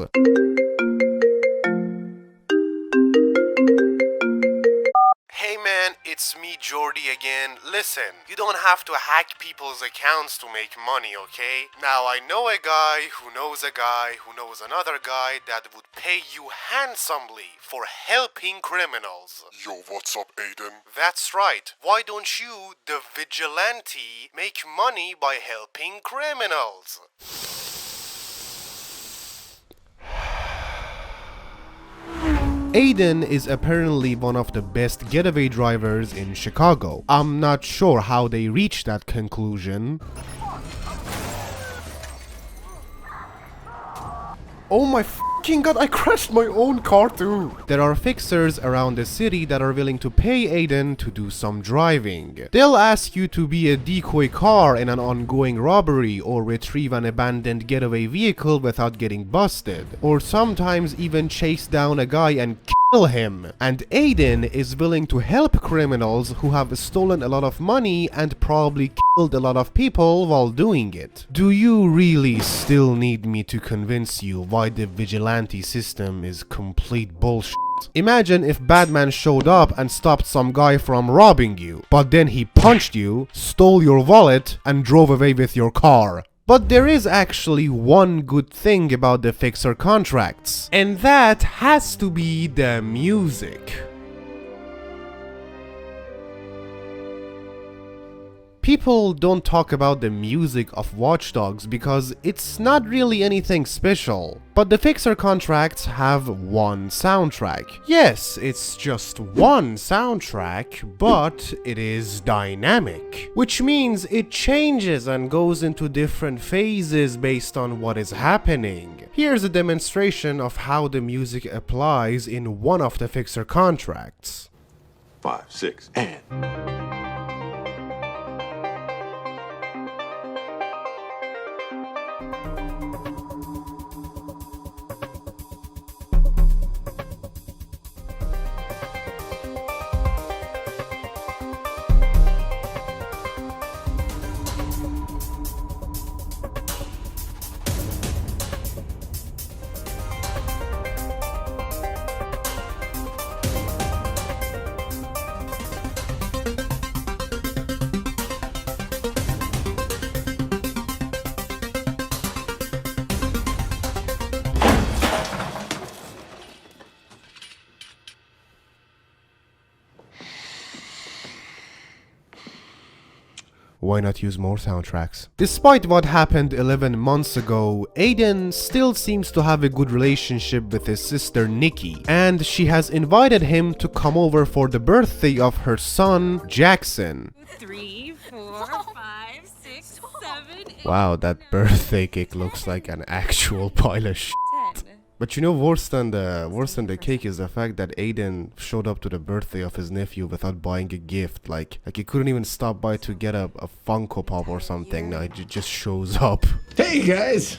Hey man, it's me Jordy again. Listen, you don't have to hack people's accounts to make money, okay? Now I know a guy who knows a guy who knows another guy that would pay you handsomely for helping criminals. Yo, what's up, Aiden? That's right. Why don't you, the vigilante, make money by helping criminals? Aiden is apparently one of the best getaway drivers in Chicago. I'm not sure how they reached that conclusion. Oh my f***ing god, I crashed my own car too! There are fixers around the city that are willing to pay Aiden to do some driving. They'll ask you to be a decoy car in an ongoing robbery or retrieve an abandoned getaway vehicle without getting busted. Or sometimes even chase down a guy and kill him. And Aiden is willing to help criminals who have stolen a lot of money and probably killed a lot of people while doing it. Do you really still need me to convince you why the vigilante system is complete bullshit? Imagine if Batman showed up and stopped some guy from robbing you, but then he punched you, stole your wallet, and drove away with your car. But there is actually one good thing about the fixer contracts, and that has to be the music. People don't talk about the music of Watch Dogs because it's not really anything special. But the fixer contracts have one soundtrack. Yes, it's just one soundtrack, but it is dynamic. Which means it changes and goes into different phases based on what is happening. Here's a demonstration of how the music applies in one of the fixer contracts. 5, 6, and... Why not use more soundtracks? Despite what happened 11 months ago, Aiden still seems to have a good relationship with his sister Nikki, and she has invited him to come over for the birthday of her son, Jackson. 3, 4, 5, 6, 7, 8. Wow, that birthday cake looks like an actual pile of shit. 10. But you know, worse than the cake is the fact that Aiden showed up to the birthday of his nephew without buying a gift. Like he couldn't even stop by to get a Funko Pop or something. No, he just shows up. Hey guys!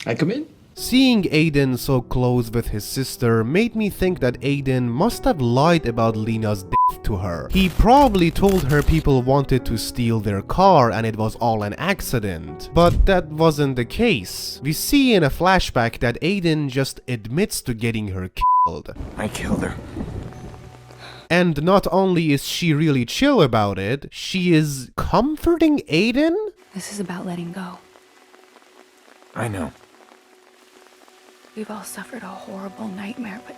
I come in? Seeing Aiden so close with his sister made me think that Aiden must have lied about Lena's death to her. He probably told her people wanted to steal their car and it was all an accident. But that wasn't the case. We see in a flashback that Aiden just admits to getting her killed. I killed her. And not only is she really chill about it, she is comforting Aiden? This is about letting go. I know. We've all suffered a horrible nightmare, but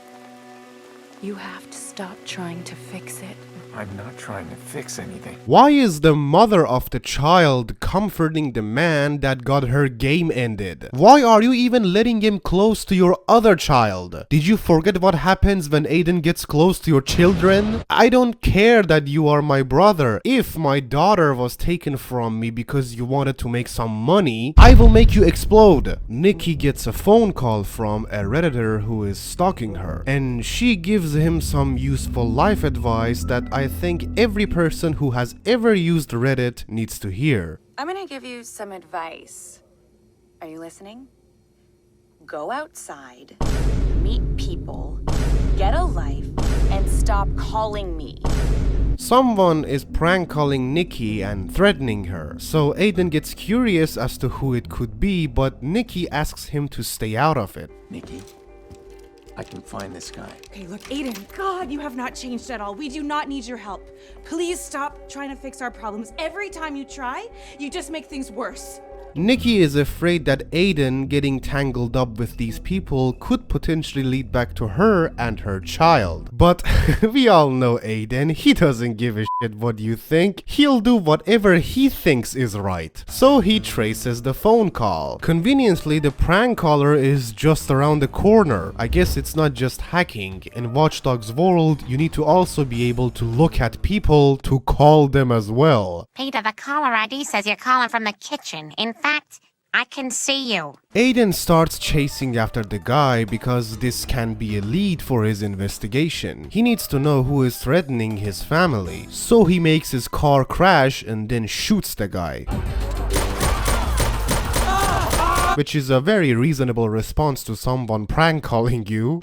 you have to stop trying to fix it. I'm not trying to fix anything. Why is the mother of the child comforting the man that got her game ended? Why are you even letting him close to your other child? Did you forget what happens when Aiden gets close to your children? I don't care that you are my brother. If my daughter was taken from me because you wanted to make some money, I will make you explode. Nikki gets a phone call from a Redditor who is stalking her, and she gives him some useful life advice that I think every person who has ever used Reddit needs to hear. I'm gonna give you some advice. Are you listening? Go outside, meet people, get a life, and stop calling me. Someone is prank calling Nikki and threatening her, so Aiden gets curious as to who it could be, but Nikki asks him to stay out of it. Nikki, I can find this guy. Okay, look, Aiden, God, you have not changed at all. We do not need your help. Please stop trying to fix our problems. Every time you try, you just make things worse. Nikki is afraid that Aiden getting tangled up with these people could potentially lead back to her and her child. But we all know Aiden, he doesn't give a shit what you think. He'll do whatever he thinks is right. So he traces the phone call. Conveniently, the prank caller is just around the corner. I guess it's not just hacking. In Watch Dogs' world, you need to also be able to look at people to call them as well. Peter, the caller ID says you're calling from the kitchen. In fact, I can see you. Aiden starts chasing after the guy because this can be a lead for his investigation. He needs to know who is threatening his family. So he makes his car crash and then shoots the guy. Which is a very reasonable response to someone prank calling you.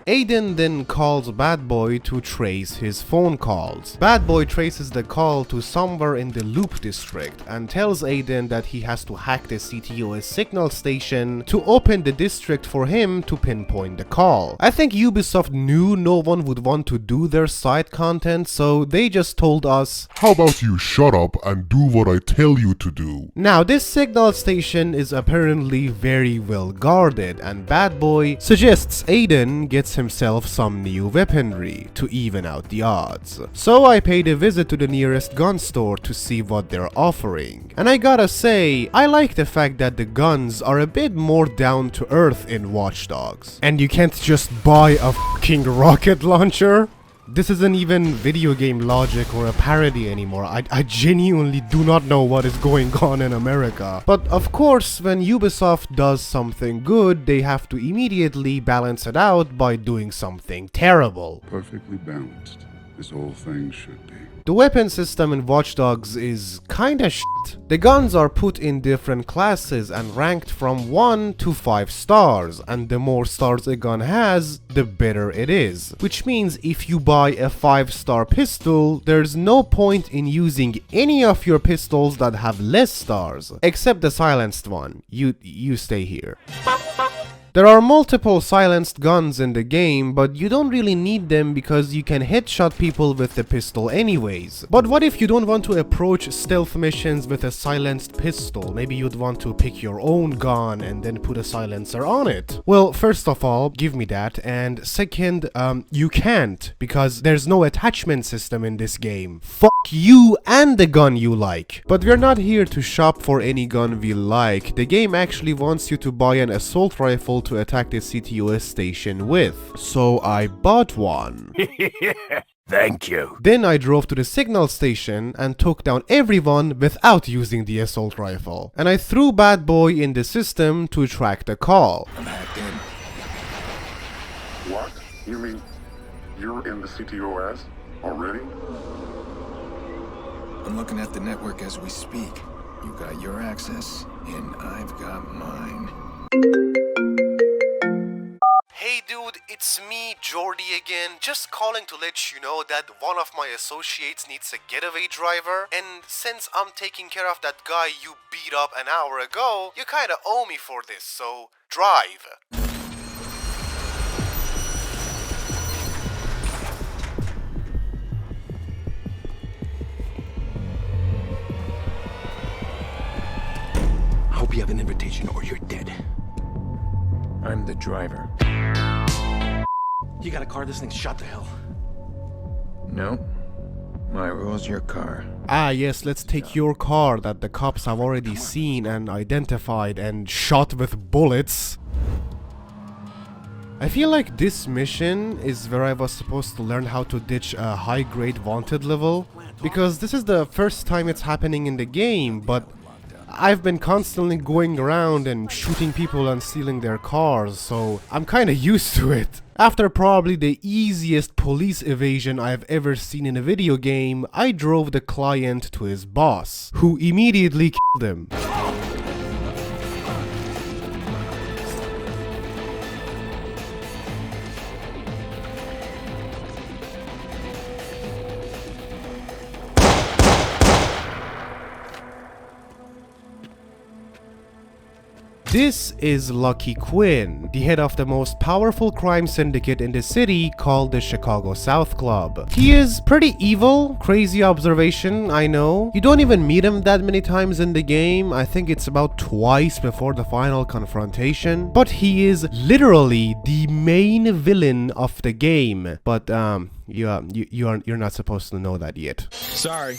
Aiden then calls Bad Boy to trace his phone calls. Bad Boy traces the call to somewhere in the Loop district and tells Aiden that he has to hack the CTOS signal station to open the district for him to pinpoint the call. I think Ubisoft knew no one would want to do their side content, so they just told us, how about you shut up and do what I tell you to do? Now this signal station is apparently very well guarded, and Bad Boy suggests Aiden gets himself some new weaponry to even out the odds. So I paid a visit to the nearest gun store to see what they're offering. And I gotta say, I like the fact that the guns are a bit more down to earth in Watch Dogs. And you can't just buy a fucking rocket launcher. This isn't even video game logic or a parody anymore. I genuinely do not know what is going on in America. But of course, when Ubisoft does something good, they have to immediately balance it out by doing something terrible. Perfectly balanced, this whole thing should be. The weapon system in Watch Dogs is kinda shit. The guns are put in different classes and ranked from 1 to 5 stars, and the more stars a gun has, the better it is. Which means if you buy a 5-star pistol, there's no point in using any of your pistols that have less stars, except the silenced one. You stay here. There are multiple silenced guns in the game, but you don't really need them because you can headshot people with the pistol anyways. But what if you don't want to approach stealth missions with a silenced pistol? Maybe you'd want to pick your own gun and then put a silencer on it. Well, first of all, give me that, and second, you can't, because there's no attachment system in this game. Fuck you and the gun you like. But we're not here to shop for any gun we like. The game actually wants you to buy an assault rifle to attack the CTOS station with. So I bought one. Thank you. Then I drove to the signal station and took down everyone without using the assault rifle. And I threw Bad Boy in the system to track the call. I'm hacked in. What? You mean you're in the CTOS already? I'm looking at the network as we speak. You got your access, and I've got mine. Hey dude, it's me, Jordy again, just calling to let you know that one of my associates needs a getaway driver, and since I'm taking care of that guy you beat up an hour ago, you kinda owe me for this, so drive. I hope you have an invitation or you're dead. I'm the driver. You got a car? This thing's shot to hell. No. My rule's your car. Ah yes, let's take your car that the cops have already seen and identified and shot with bullets. I feel like this mission is where I was supposed to learn how to ditch a high-grade wanted level, because this is the first time it's happening in the game, but I've been constantly going around and shooting people and stealing their cars, so I'm kinda used to it. After probably the easiest police evasion I've ever seen in a video game, I drove the client to his boss, who immediately killed him. This is Lucky Quinn, the head of the most powerful crime syndicate in the city called the Chicago South Club. He is pretty evil, crazy observation, I know. You don't even meet him that many times in the game, I think it's about twice before the final confrontation. But he is literally the main villain of the game. But you're not supposed to know that yet. Sorry.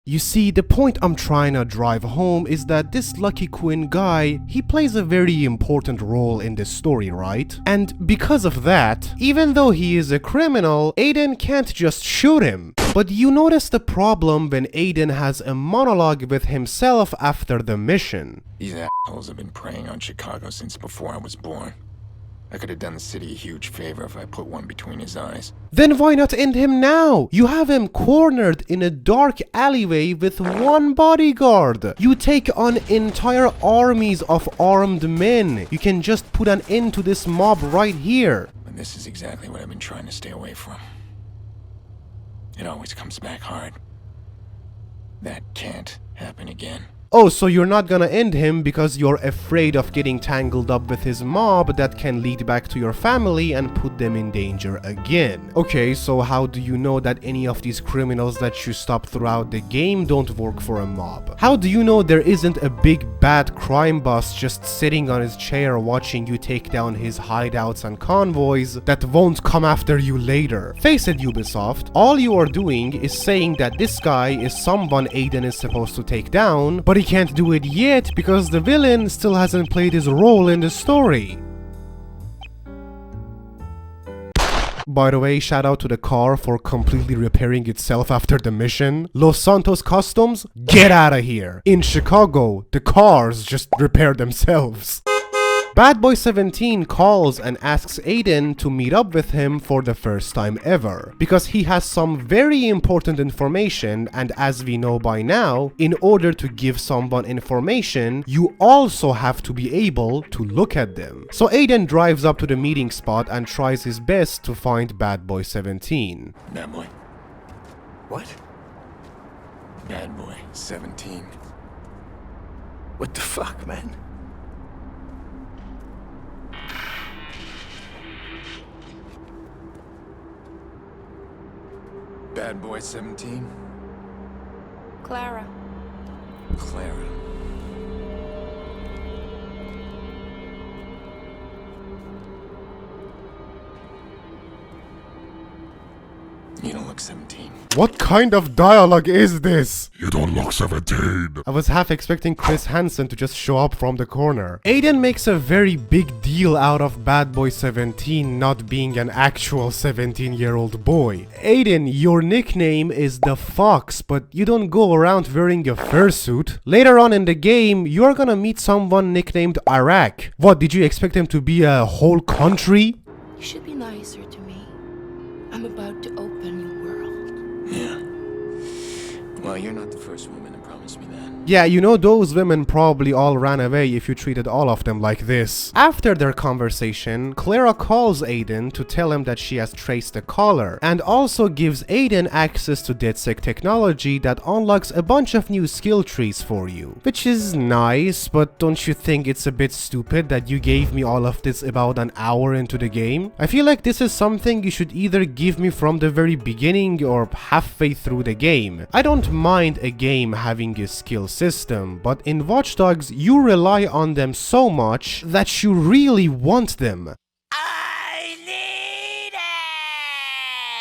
You see, the point I'm trying to drive home is that this Lucky Quinn guy, he plays a very important role in this story, right? And because of that, even though he is a criminal, Aiden can't just shoot him. But you notice the problem when Aiden has a monologue with himself after the mission. These assholes have been preying on Chicago since before I was born. I could have done the city a huge favor if I put one between his eyes. Then why not end him now? You have him cornered in a dark alleyway with one bodyguard. You take on entire armies of armed men. You can just put an end to this mob right here. And this is exactly what I've been trying to stay away from. It always comes back hard. That can't happen again. Oh, so you're not gonna end him because you're afraid of getting tangled up with his mob that can lead back to your family and put them in danger again. Okay, so how do you know that any of these criminals that you stop throughout the game don't work for a mob? How do you know there isn't a big bad crime boss just sitting on his chair watching you take down his hideouts and convoys that won't come after you later? Face it, Ubisoft, all you are doing is saying that this guy is someone Aiden is supposed to take down, but he can't do it yet because the villain still hasn't played his role in the story. By the way, shout out to the car for completely repairing itself after the mission. Los Santos Customs, get out of here. In Chicago, the cars just repair themselves. Bad Boy 17 calls and asks Aiden to meet up with him for the first time ever, because he has some very important information, and as we know by now, in order to give someone information, you also have to be able to look at them. So Aiden drives up to the meeting spot and tries his best to find Bad Boy 17. Bad Boy? What? Bad Boy 17. What the fuck, man? Bad Boy 17? Clara. Clara. You don't look 17. What kind of dialogue is this? You don't look 17. I was half expecting Chris Hansen to just show up from the corner. Aiden makes a very big deal out of Bad Boy 17 not being an actual 17-year-old boy. Aiden, your nickname is the Fox, but you don't go around wearing a fursuit. Later on in the game, you're gonna meet someone nicknamed Iraq. What, did you expect him to be a whole country? You should be nicer to me. I'm about to open your world. Yeah. Well, you're not the first woman to promise me that. Yeah, you know, those women probably all ran away if you treated all of them like this. After their conversation, Clara calls Aiden to tell him that she has traced the caller, and also gives Aiden access to DedSec technology that unlocks a bunch of new skill trees for you. Which is nice, but don't you think it's a bit stupid that you gave me all of this about an hour into the game? I feel like this is something you should either give me from the very beginning or halfway through the game. I don't mind a game having a skill system, but in Watch Dogs you rely on them so much that you really want them.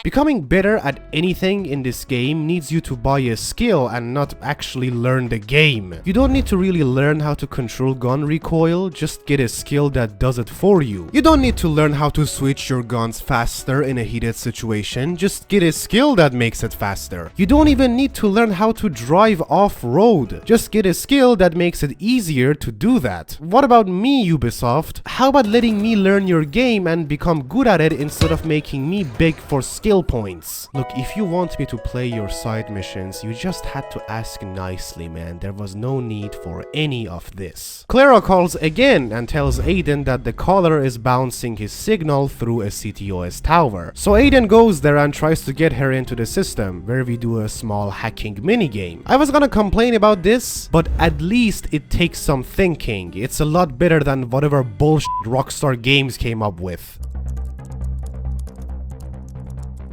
Becoming better at anything in this game needs you to buy a skill and not actually learn the game. You don't need to really learn how to control gun recoil, just get a skill that does it for you. You don't need to learn how to switch your guns faster in a heated situation, just get a skill that makes it faster. You don't even need to learn how to drive off-road, just get a skill that makes it easier to do that. What about me, Ubisoft? How about letting me learn your game and become good at it instead of making me beg for skill points? Look, if you want me to play your side missions, you just had to ask nicely, man. There was no need for any of this. Clara calls again and tells Aiden that the caller is bouncing his signal through a CTOS tower. So Aiden goes there and tries to get her into the system, where we do a small hacking minigame. I was gonna complain about this, but at least it takes some thinking. It's a lot better than whatever bullshit Rockstar Games came up with.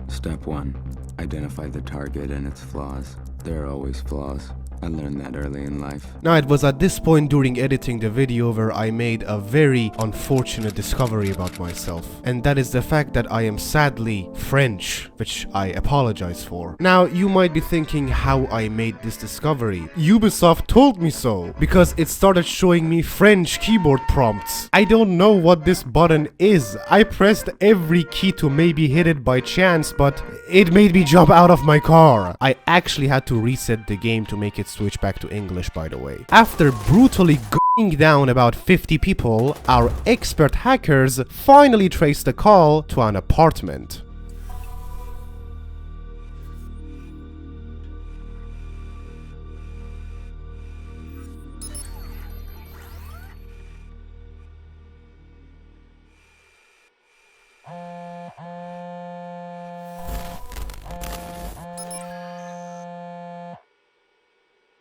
Step 1. Identify the target and its flaws. There are always flaws. I learned that early in life. Now, it was at this point during editing the video where I made a very unfortunate discovery about myself, and that is the fact that I am sadly French, which I apologize for. Now, you might be thinking how I made this discovery. Ubisoft told me so, because it started showing me French keyboard prompts. I don't know what this button is. I pressed every key to maybe hit it by chance, but it made me jump out of my car. I actually had to reset the game to make it switch back to English, by the way. After brutally gunning down about 50 people, our expert hackers finally traced the call to an apartment.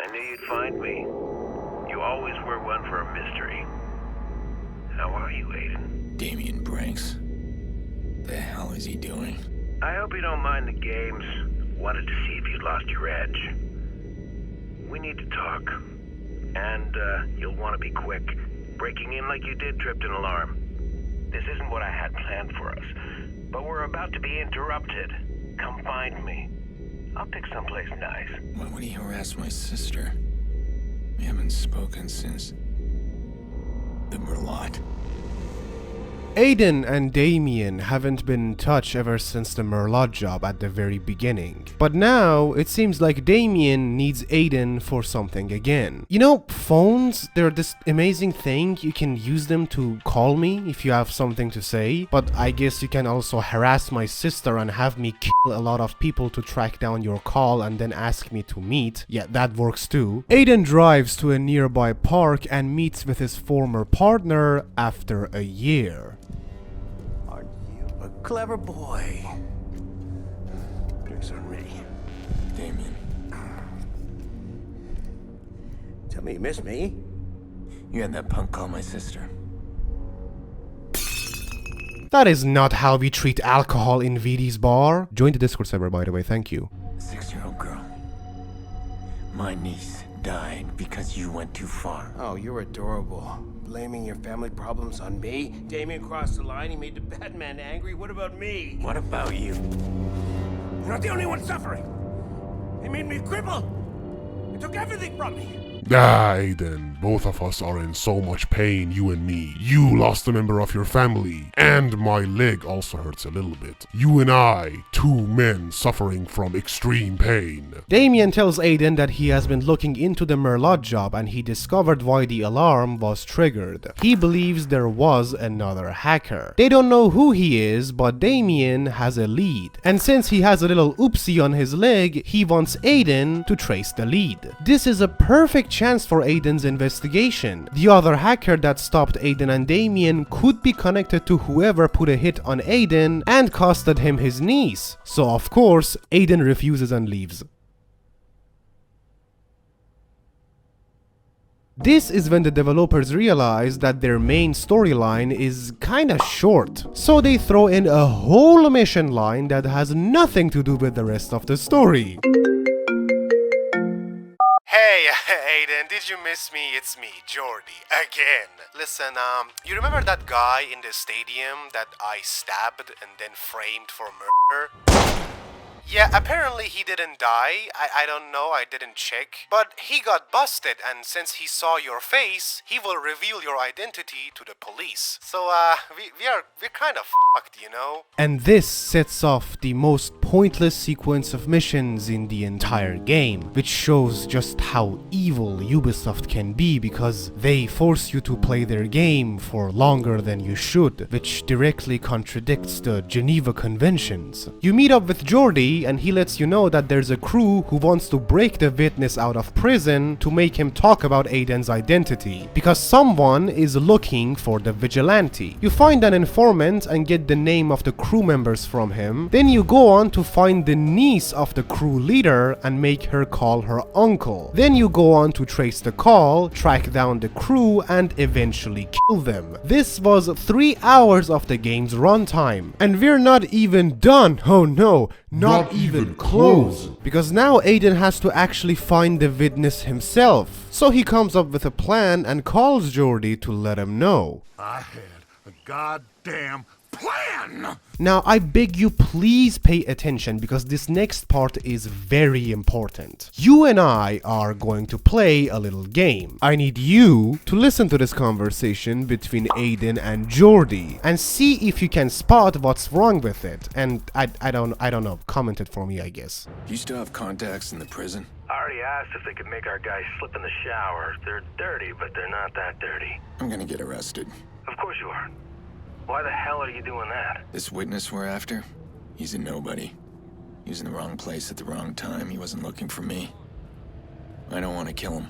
I knew you'd find me. You always were one for a mystery. How are you, Aiden? Damien Branks. The hell is he doing? I hope you don't mind the games. Wanted to see if you'd lost your edge. We need to talk. And, you'll want to be quick. Breaking in like you did tripped an alarm. This isn't what I had planned for us. But we're about to be interrupted. Come find me. I'll pick someplace nice. Why would he harass my sister? We haven't spoken since the Merlot. Aiden and Damien haven't been in touch ever since the Merlot job at the very beginning. But now, it seems like Damien needs Aiden for something again. You know, phones, they're this amazing thing. You can use them to call me if you have something to say. But I guess you can also harass my sister and have me kill a lot of people to track down your call and then ask me to meet. Yeah, that works too. Aiden drives to a nearby park and meets with his former partner after a year. A clever boy. Drinks aren't ready. Damien. Tell me you miss me. You had that punk call my sister. That is not how we treat alcohol in VD's bar. Join the Discord server, by the way, thank you. 6-year-old girl. My niece died because you went too far. Oh, you're adorable. Blaming your family problems on me? Damien crossed the line, he made the Batman angry. What about me? What about you? You're not the only one suffering. They made me a cripple. They took everything from me. Ah, Aiden, both of us are in so much pain, you and me. You lost a member of your family, and my leg also hurts a little bit. You and I, two men suffering from extreme pain. Damien tells Aiden that he has been looking into the Merlot job and he discovered why the alarm was triggered. He believes there was another hacker. They don't know who he is, but Damien has a lead. And since he has a little oopsie on his leg, he wants Aiden to trace the lead. This is a perfect chance for Aiden's investigation. The other hacker that stopped Aiden and Damien could be connected to whoever put a hit on Aiden and costed him his niece. So of course, Aiden refuses and leaves. This is when the developers realize that their main storyline is kinda short. So they throw in a whole mission line that has nothing to do with the rest of the story. Hey, Aiden, did you miss me? It's me, Jordy, again. Listen, you remember that guy in the stadium that I stabbed and then framed for murder? Yeah, apparently he didn't die. I don't know, I didn't check. But he got busted, and since he saw your face, he will reveal your identity to the police. So, we're kind of fucked, you know? And this sets off the most pointless sequence of missions in the entire game, which shows just how evil Ubisoft can be because they force you to play their game for longer than you should, which directly contradicts the Geneva Conventions. You meet up with Jordy, and he lets you know that there's a crew who wants to break the witness out of prison to make him talk about Aiden's identity, because someone is looking for the Vigilante. You find an informant and get the name of the crew members from him, then you go on to find the niece of the crew leader and make her call her uncle. Then you go on to trace the call, track down the crew, and eventually kill them. This was 3 hours of the game's runtime, and we're not even done. Oh no, not even close. Because now Aiden has to actually find the witness himself. So he comes up with a plan and calls Jordy to let him know. I had a goddamn plan! Now, I beg you, please pay attention because this next part is very important. You and I are going to play a little game. I need you to listen to this conversation between Aiden and Jordi and see if you can spot what's wrong with it. And I don't know, comment it for me, I guess. Do you still have contacts in the prison? I already asked if they could make our guys slip in the shower. They're dirty, but they're not that dirty. I'm gonna get arrested. Of course you are. Why the hell are you doing that? This witness we're after, he's a nobody. He was in the wrong place at the wrong time. He wasn't looking for me. I don't want to kill him.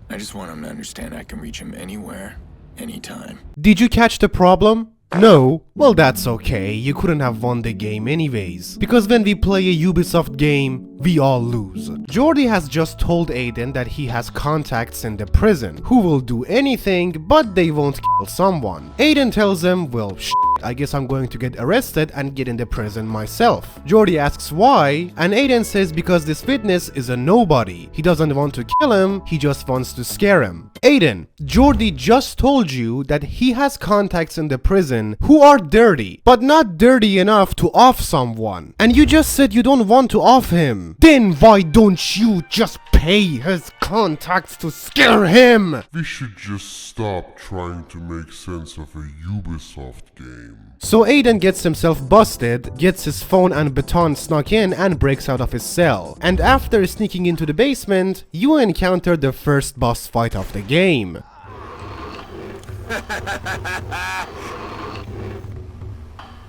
I just want him to understand I can reach him anywhere, anytime. Did you catch the problem? No? Well, that's okay, you couldn't have won the game anyways. Because when we play a Ubisoft game, we all lose. Jordi has just told Aiden that he has contacts in the prison who will do anything, but they won't kill someone. Aiden tells him, well, I guess I'm going to get arrested and get in the prison myself. Jordi asks why, and Aiden says because this witness is a nobody. He doesn't want to kill him, he just wants to scare him. Aiden, Jordi just told you that he has contacts in the prison who are dirty, but not dirty enough to off someone. And you just said you don't want to off him. Then why don't you just pay his contacts to scare him? We should just stop trying to make sense of a Ubisoft game. So Aiden gets himself busted, gets his phone and baton snuck in and breaks out of his cell. And after sneaking into the basement, you encounter the first boss fight of the game.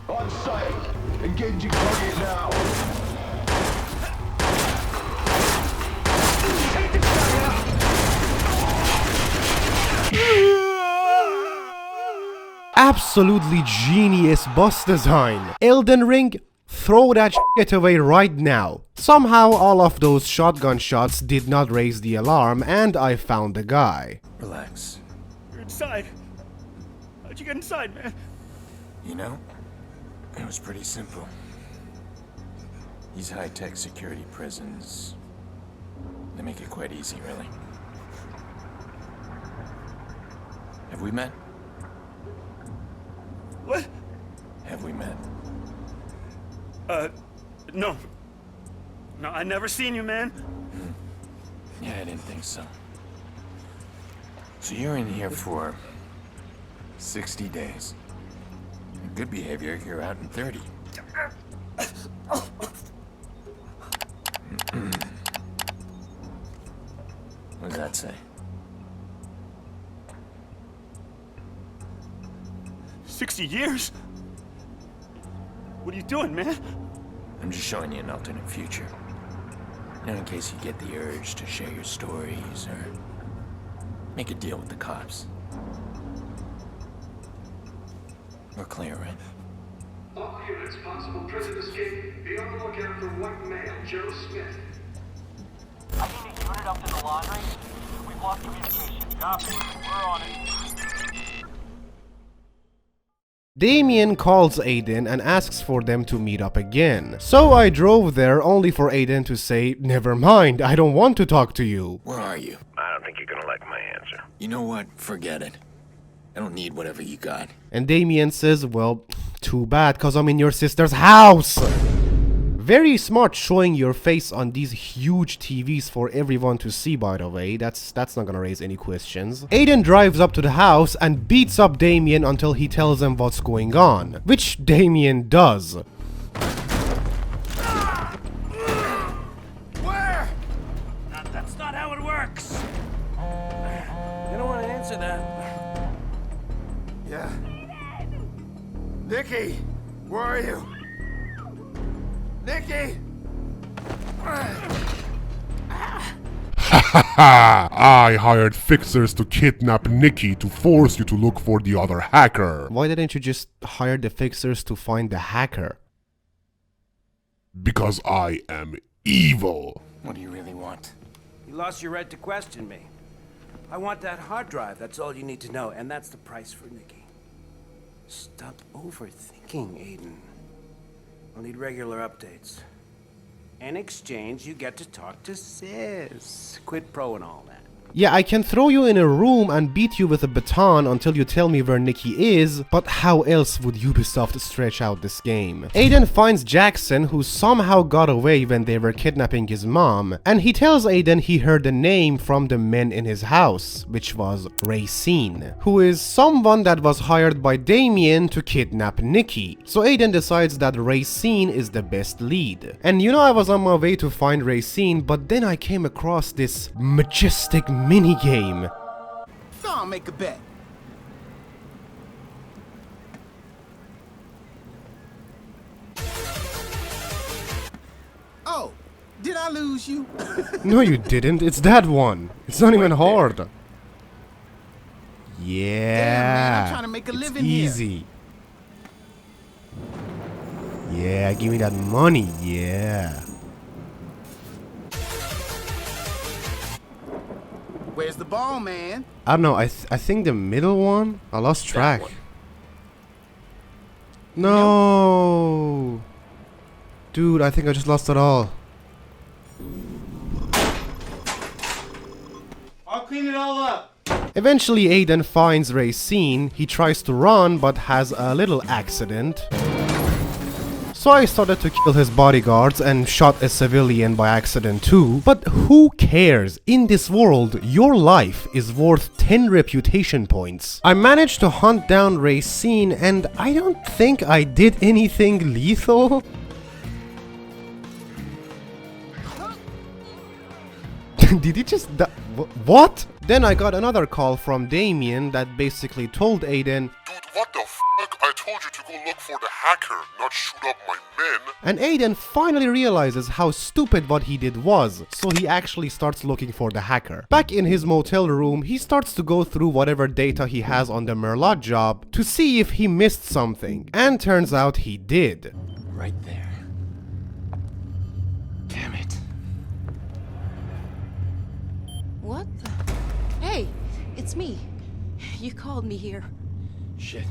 On site. Engaging target now. Take this guy out. Absolutely genius boss design. Elden Ring, throw that shit away right now. Somehow all of those shotgun shots did not raise the alarm and I found the guy. Relax. You're inside. How'd you get inside, man? You know, it was pretty simple. These high-tech security prisons, they make it quite easy, really. Have we met? What? Have we met? No. No, I never seen you, man. Yeah, I didn't think so. So you're in here for 60 days. In good behavior, you're out in 30. What does that say? 60 years? What are you doing, man? I'm just showing you an alternate future. You know, in case you get the urge to share your stories or make a deal with the cops. We're clear, right? All units, possible prison escape. Be on the lookout for white male Joe Smith. I need a unit up to the laundry. We've lost communication. Copy. We're on it. Damien calls Aiden and asks for them to meet up again. So I drove there only for Aiden to say, never mind, I don't want to talk to you. Where are you? I don't think you're gonna like my answer. You know what? Forget it. I don't need whatever you got. And Damien says, well, too bad, cause I'm in your sister's house. Very smart showing your face on these huge TVs for everyone to see, by the way. That's not gonna raise any questions. Aiden drives up to the house and beats up Damien until he tells him what's going on, which Damien does. Where? That's not how it works. You don't want to answer that. Yeah. Nikki, where are you? Nikki! Haha! I hired fixers to kidnap Nikki to force you to look for the other hacker. Why didn't you just hire the fixers to find the hacker? Because I am evil. What do you really want? You lost your right to question me. I want that hard drive, that's all you need to know, and that's the price for Nikki. Stop overthinking, Aiden. I'll need regular updates. In exchange, you get to talk to Sis. Quid pro and all that. Yeah, I can throw you in a room and beat you with a baton until you tell me where Nikki is, but how else would Ubisoft stretch out this game? Aiden finds Jackson, who somehow got away when they were kidnapping his mom, and he tells Aiden he heard the name from the men in his house, which was Racine, who is someone that was hired by Damien to kidnap Nikki. So Aiden decides that Racine is the best lead. And you know, I was on my way to find Racine, but then I came across this majestic minigame. Go on, make a bet. Oh, did I lose you? No, you didn't. It's that one. It's not even hard. Yeah. Damn, man, I'm trying to make a living easy. Yeah, give me that money. Yeah. Where's the ball, man? I don't know. I think the middle one. I lost track. No. Dude, I think I just lost it all. I'll clean it all up. Eventually, Aiden finds Racine. He tries to run, but has a little accident. So I started to kill his bodyguards and shot a civilian by accident too. But who cares? In this world, your life is worth 10 reputation points. I managed to hunt down Racine, and I don't think I did anything lethal. Did he just what? Then I got another call from Damien that basically told Aiden, "Dude, what the f***? I told you to go look for the hacker, not shoot up my men." And Aiden finally realizes how stupid what he did was, so he actually starts looking for the hacker. Back in his motel room, he starts to go through whatever data he has on the Merlot job to see if he missed something, and turns out he did. Right there. Damn it. What the? Hey, it's me. You called me here. Shit.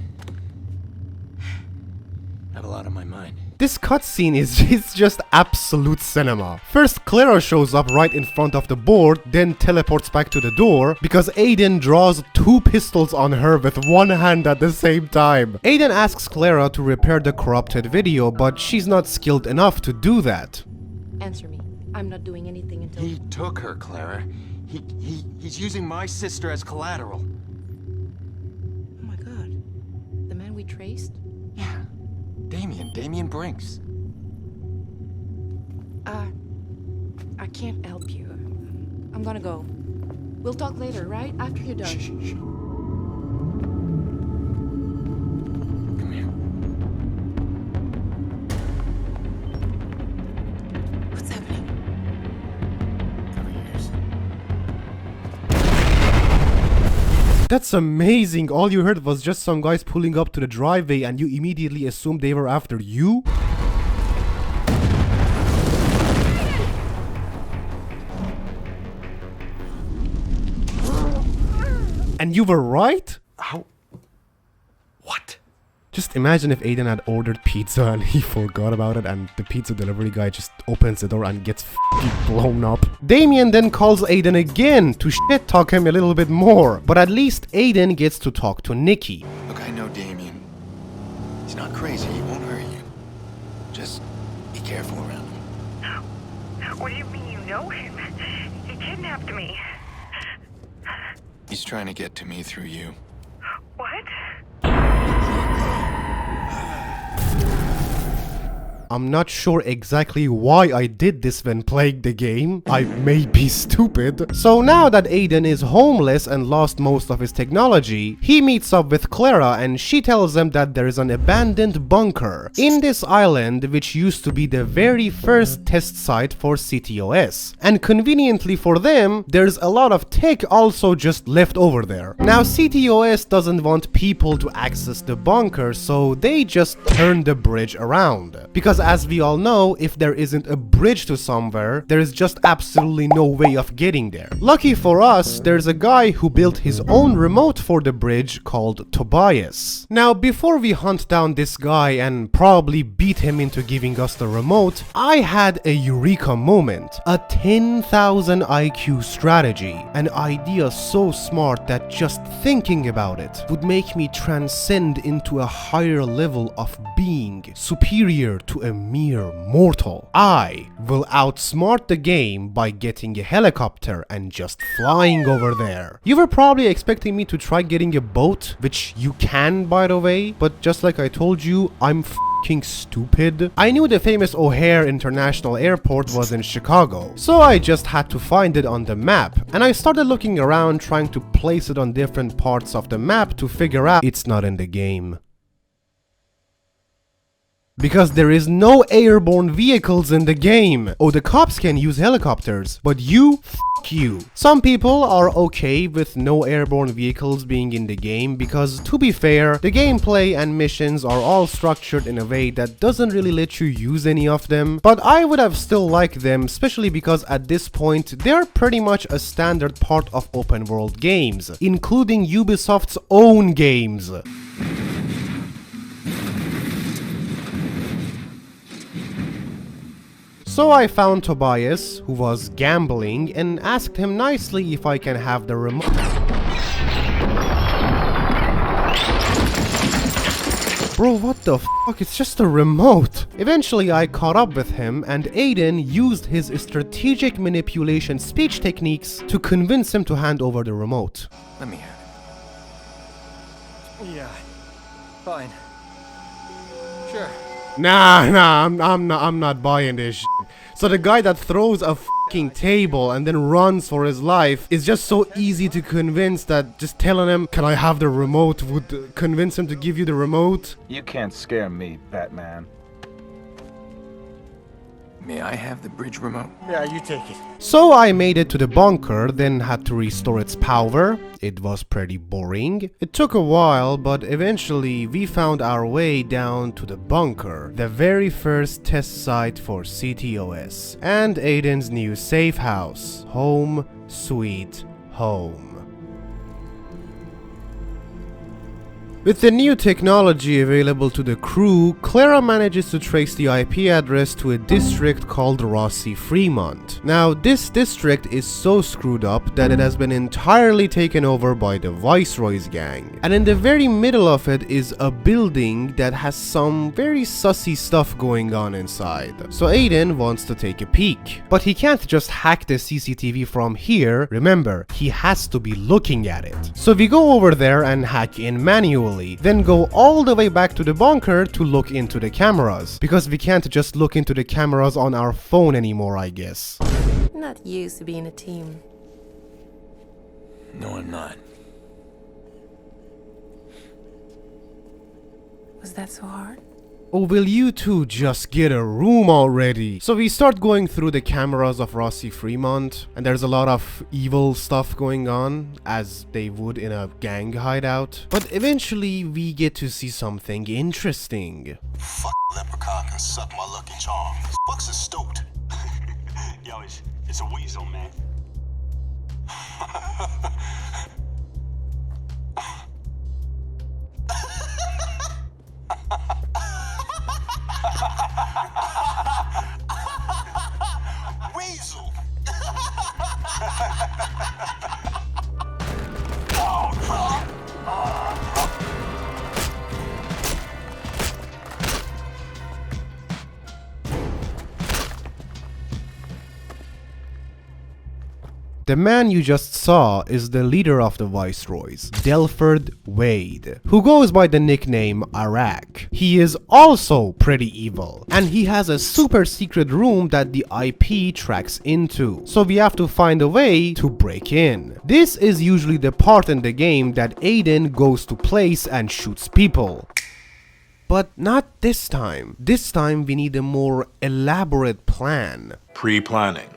I have a lot on my mind. This cutscene is just absolute cinema. First, Clara shows up right in front of the board, then teleports back to the door because Aiden draws 2 pistols on her with one hand at the same time. Aiden asks Clara to repair the corrupted video, but she's not skilled enough to do that. Answer me. I'm not doing anything until... He took her, Clara. He's using my sister as collateral. Oh my god. The man we traced? Yeah. Damien Brinks. I can't help you. I'm gonna go. We'll talk later, right? After you're done. Shh. Come here. What's happening? Cover your ears. That's amazing. All you heard was just some guys pulling up to the driveway and you immediately assumed they were after you? And you were right? How? What? Just imagine if Aiden had ordered pizza and he forgot about it and the pizza delivery guy just opens the door and gets f***ing blown up. Damien then calls Aiden again to shit talk him a little bit more, but at least Aiden gets to talk to Nikki. Look, I know Damien. He's not crazy, he won't hurt you. Just be careful around him. What do you mean you know him? He kidnapped me. He's trying to get to me through you. What? I'm not sure exactly why I did this when playing the game. I may be stupid. So now that Aiden is homeless and lost most of his technology, he meets up with Clara and she tells him that there is an abandoned bunker in this island which used to be the very first test site for CTOS. And conveniently for them, there's a lot of tech also just left over there. Now CTOS doesn't want people to access the bunker, so they just turn the bridge around. Because Because as we all know, if there isn't a bridge to somewhere, there is just absolutely no way of getting there. Lucky for us, there's a guy who built his own remote for the bridge called Tobias. Now, before we hunt down this guy and probably beat him into giving us the remote, I had a eureka moment. A 10,000 IQ strategy. An idea so smart that just thinking about it would make me transcend into a higher level of being, superior to a mere mortal. I will outsmart the game by getting a helicopter and just flying over there. You were probably expecting me to try getting a boat, which you can by the way, but just like I told you, I'm f***ing stupid. I knew the famous O'Hare International Airport was in Chicago, so I just had to find it on the map, and I started looking around trying to place it on different parts of the map to figure out it's not in the game. Because there is no airborne vehicles in the game. Oh, the cops can use helicopters, but you, f*** you. Some people are okay with no airborne vehicles being in the game because, to be fair, the gameplay and missions are all structured in a way that doesn't really let you use any of them. But I would have still liked them, especially because at this point, they're pretty much a standard part of open world games, including Ubisoft's own games. So I found Tobias, who was gambling, and asked him nicely if I can have the remote. Bro, what the fuck? It's just a remote. Eventually I caught up with him, and Aiden used his strategic manipulation speech techniques to convince him to hand over the remote. Let me have it. Yeah. Fine. Sure. Nah, I'm not buying this shit. So the guy that throws a fucking table and then runs for his life is just so easy to convince that just telling him, can I have the remote, would convince him to give you the remote? You can't scare me, Batman. May I have the bridge remote? Yeah, you take it. So I made it to the bunker, then had to restore its power. It was pretty boring. It took a while, but eventually we found our way down to the bunker, the very first test site for CTOS, and Aiden's new safe house. Home sweet home. With the new technology available to the crew, Clara manages to trace the IP address to a district called Rossi Fremont. Now, this district is so screwed up that it has been entirely taken over by the Viceroy's gang. And in the very middle of it is a building that has some very sussy stuff going on inside. So Aiden wants to take a peek. But he can't just hack the CCTV from here. Remember, he has to be looking at it. So we go over there and hack in manually. Then go all the way back to the bunker to look into the cameras. Because we can't just look into the cameras on our phone anymore, I guess. Not used to being a team. No, I'm not. Was that so hard? Oh, will you two just get a room already? So we start going through the cameras of Rossi Fremont, and there's a lot of evil stuff going on, as they would in a gang hideout. But eventually we get to see something interesting. Fuck leprechaun can suck my lucky charm. Fuck's a stoat. Yo, it's a weasel, man. Weasel. The man you just saw is the leader of the Viceroys, Delford Wade, who goes by the nickname Iraq. He is also pretty evil, and he has a super secret room that the IP tracks into, so we have to find a way to break in. This is usually the part in the game that Aiden goes to place and shoots people. But not this time. This time we need a more elaborate plan. Pre-planning.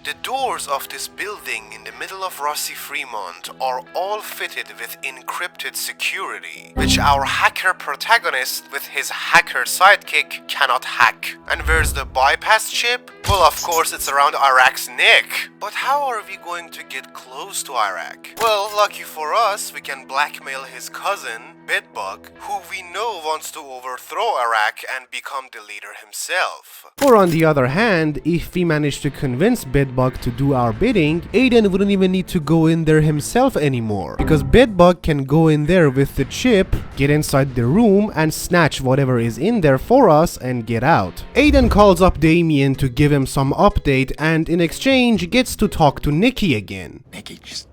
The doors of this building in the middle of Rossi Fremont are all fitted with encrypted security, which our hacker protagonist with his hacker sidekick cannot hack. And where's the bypass chip? Well, of course it's around Iraq's neck. But how are we going to get close to Iraq? Well, lucky for us, we can blackmail his cousin, Bedbug, who we know wants to overthrow Iraq and become the leader himself. Or on the other hand, if we manage to convince Bedbug to do our bidding, Aiden wouldn't even need to go in there himself anymore, because Bedbug can go in there with the chip, get inside the room and snatch whatever is in there for us and get out. Aiden calls up Damien to give him some update and in exchange gets to talk to Nikki again. Nikki, just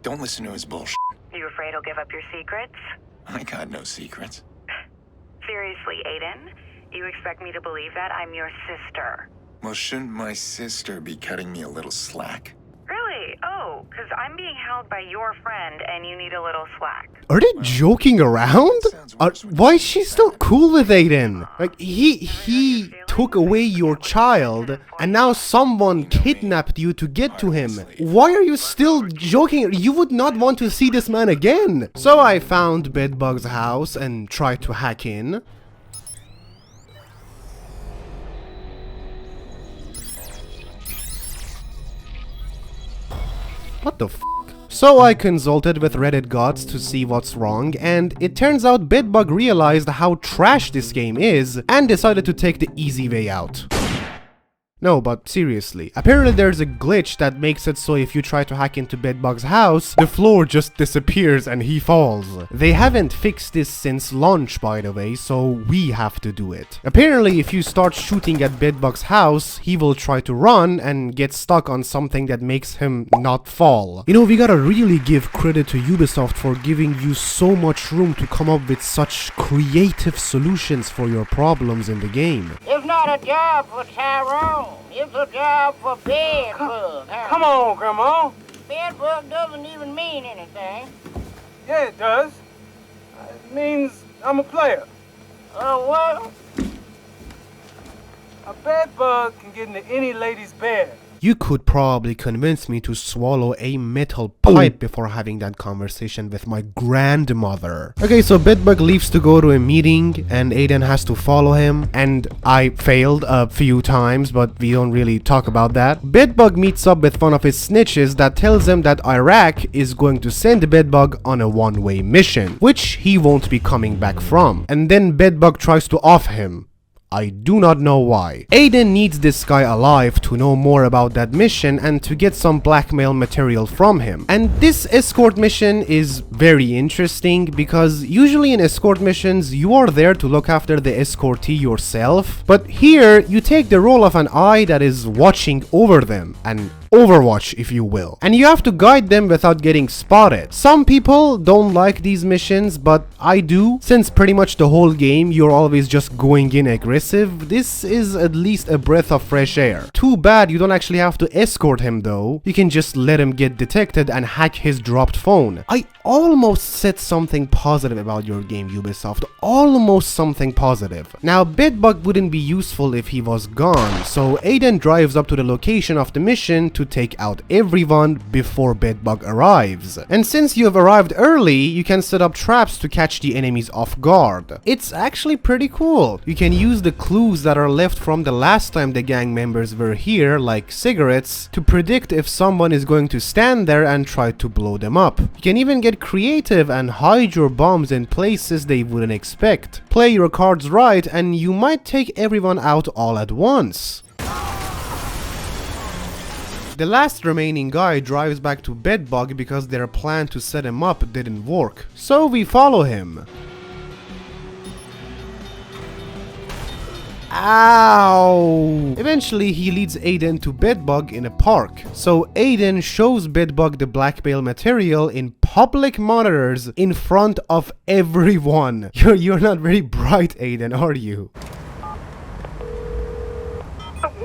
don't listen to his bullshit. You afraid he'll give up your secrets? I got no secrets. Seriously, Aiden? You expect me to believe that? I'm your sister. Well, shouldn't my sister be cutting me a little slack? Really? Oh, because I'm being held by your friend and you need a little slack. Are they joking around? Why is she still cool with Aiden? Like, he took away your child and now someone kidnapped you to get to him. Why are you still joking? You would not want to see this man again. So I found Bedbug's house and tried to hack in. What the f***? So I consulted with Reddit gods to see what's wrong, and it turns out Bedbug realized how trash this game is and decided to take the easy way out. No, but seriously, apparently there's a glitch that makes it so if you try to hack into Bedbug's house, the floor just disappears and he falls. They haven't fixed this since launch, by the way, so we have to do it. Apparently, if you start shooting at Bedbug's house, he will try to run and get stuck on something that makes him not fall. You know, we gotta really give credit to Ubisoft for giving you so much room to come up with such creative solutions for your problems in the game. It's not a job for Tyrone. It's a job for Bedbug. Come on, Grandma. Bedbug doesn't even mean anything. Yeah, it does. It means I'm a player. Oh, well? A bedbug can get into any lady's bed. You could probably convince me to swallow a metal pipe before having that conversation with my grandmother. Okay, so Bedbug leaves to go to a meeting and Aiden has to follow him, and I failed a few times, but we don't really talk about that. Bedbug meets up with one of his snitches that tells him that Iraq is going to send Bedbug on a one-way mission, which he won't be coming back from. And then Bedbug tries to off him. I do not know why. Aiden needs this guy alive to know more about that mission and to get some blackmail material from him. And this escort mission is very interesting because usually in escort missions you are there to look after the escortee yourself, but here you take the role of an eye that is watching over them, an Overwatch if you will, and you have to guide them without getting spotted. Some people don't like these missions, but I do, since pretty much the whole game you're always just going in aggressive. This is at least a breath of fresh air. Too bad you don't actually have to escort him though. You can just let him get detected and hack his dropped phone. I almost said something positive about your game, Ubisoft. Almost something positive. Now, Bedbug wouldn't be useful if he was gone, so Aiden drives up to the location of the mission to take out everyone before Bedbug arrives. And since you have arrived early, you can set up traps to catch the enemies off guard. It's actually pretty cool. You can use the clues that are left from the last time the gang members were here, like cigarettes, to predict if someone is going to stand there and try to blow them up. You can even get creative and hide your bombs in places they wouldn't expect. Play your cards right and you might take everyone out all at once. The last remaining guy drives back to Bedbug because their plan to set him up didn't work, so we follow him. Ow! Eventually he leads Aiden to Bedbug in a park, so Aiden shows Bedbug the blackmail material in public monitors in front of everyone. You're not very bright, Aiden, are you?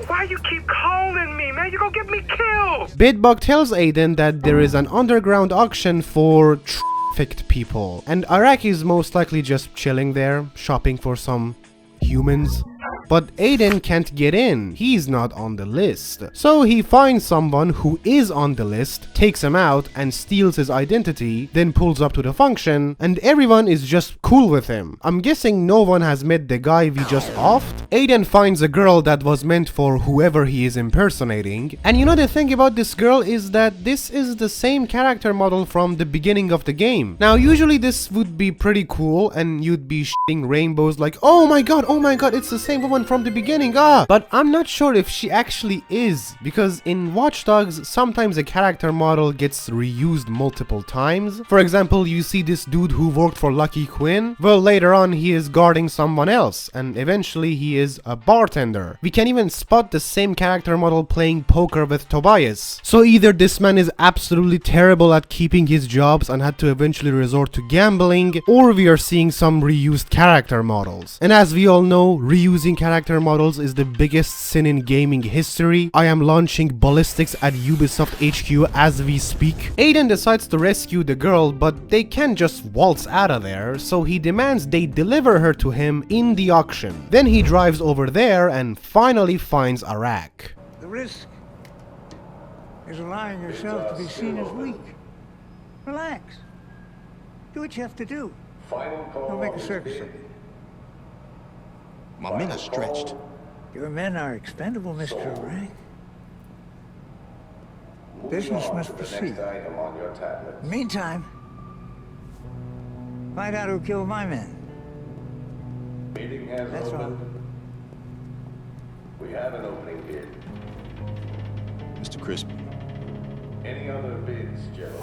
Why you keep calling me, man? You gonna get me killed! Bedbug tells Aiden that there is an underground auction for trafficked people, and Iraq is most likely just chilling there, shopping for some humans. But Aiden can't get in, he's not on the list. So he finds someone who is on the list, takes him out and steals his identity, then pulls up to the function, and everyone is just cool with him. I'm guessing no one has met the guy we just offed. Aiden finds a girl that was meant for whoever he is impersonating, and you know the thing about this girl is that this is the same character model from the beginning of the game. Now usually this would be pretty cool and you'd be shitting rainbows like, oh my god, it's the same woman from the beginning, but I'm not sure if she actually is, because in Watch Dogs sometimes a character model gets reused multiple times. For example, you see this dude who worked for Lucky Quinn, well later on he is guarding someone else and eventually he is a bartender. We can even spot the same character model playing poker with Tobias. So either this man is absolutely terrible at keeping his jobs and had to eventually resort to gambling, or we are seeing some reused character models. And as we all know, reusing character models is the biggest sin in gaming history. I am launching ballistics at Ubisoft HQ as we speak. Aiden decides to rescue the girl, but they can't just waltz out of there, so he demands they deliver her to him in the auction. Then he drives over there and finally finds Iraq. The risk is allowing yourself to be seen as weak. Relax. Do what you have to do. Don't make a circus of it. My men are stretched. Your men are expendable, Mr. Iraq. Business must proceed. Meantime, find out who killed my men. That's all. We have an opening bid. Mr. Crispy. Any other bids, gentlemen?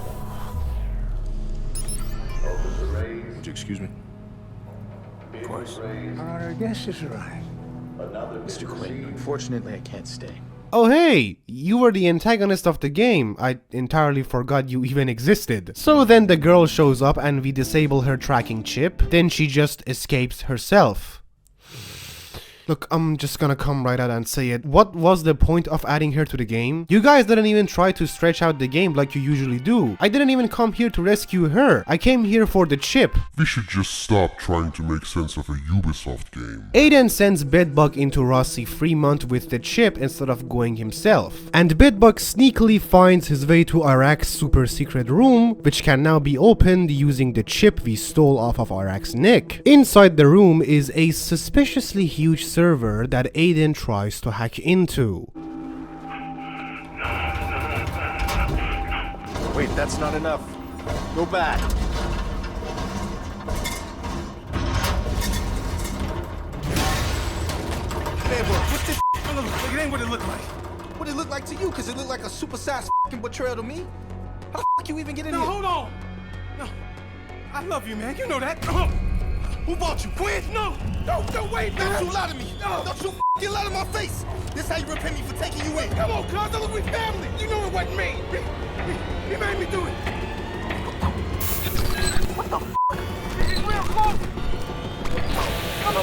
Open to raise. Would you excuse me? Of course. Our guest has arrived. Mr. Quinn, unfortunately I can't stay. Oh hey, you were the antagonist of the game. I entirely forgot you even existed. So then the girl shows up and we disable her tracking chip. Then she just escapes herself. Look, I'm just gonna come right out and say it. What was the point of adding her to the game? You guys didn't even try to stretch out the game like you usually do. I didn't even come here to rescue her. I came here for the chip. We should just stop trying to make sense of a Ubisoft game. Aiden sends Bedbug into Rossi Fremont with the chip instead of going himself. And Bedbug sneakily finds his way to Iraq's super secret room, which can now be opened using the chip we stole off of Iraq's neck. Inside the room is a suspiciously huge server that Aiden tries to hack into. Wait, that's not enough. Go back. Man, bro, what's this gonna look like? It ain't what it look like. What it look like to you? Cause it look like a supersized betrayal to me? How the you even get in here? No, hold on. No, I love you, man. You know that. Who bought you, Quinn? No, don't wait, man. Don't you lie to me. No. Don't you lie to my face. This how you repay me for taking you in. Come on, cuz. Look, we family. You know it wasn't me. He made me do it. What the f***? He's real close. No.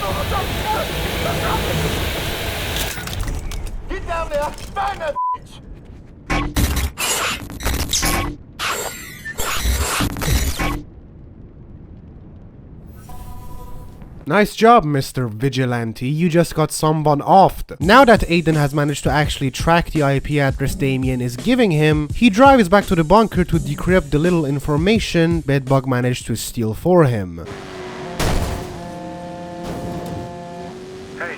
Get down there. Find that bitch. Nice job, Mr. Vigilante, you just got someone offed. Now that Aiden has managed to actually track the IP address Damien is giving him, he drives back to the bunker to decrypt the little information Bedbug managed to steal for him. Hey,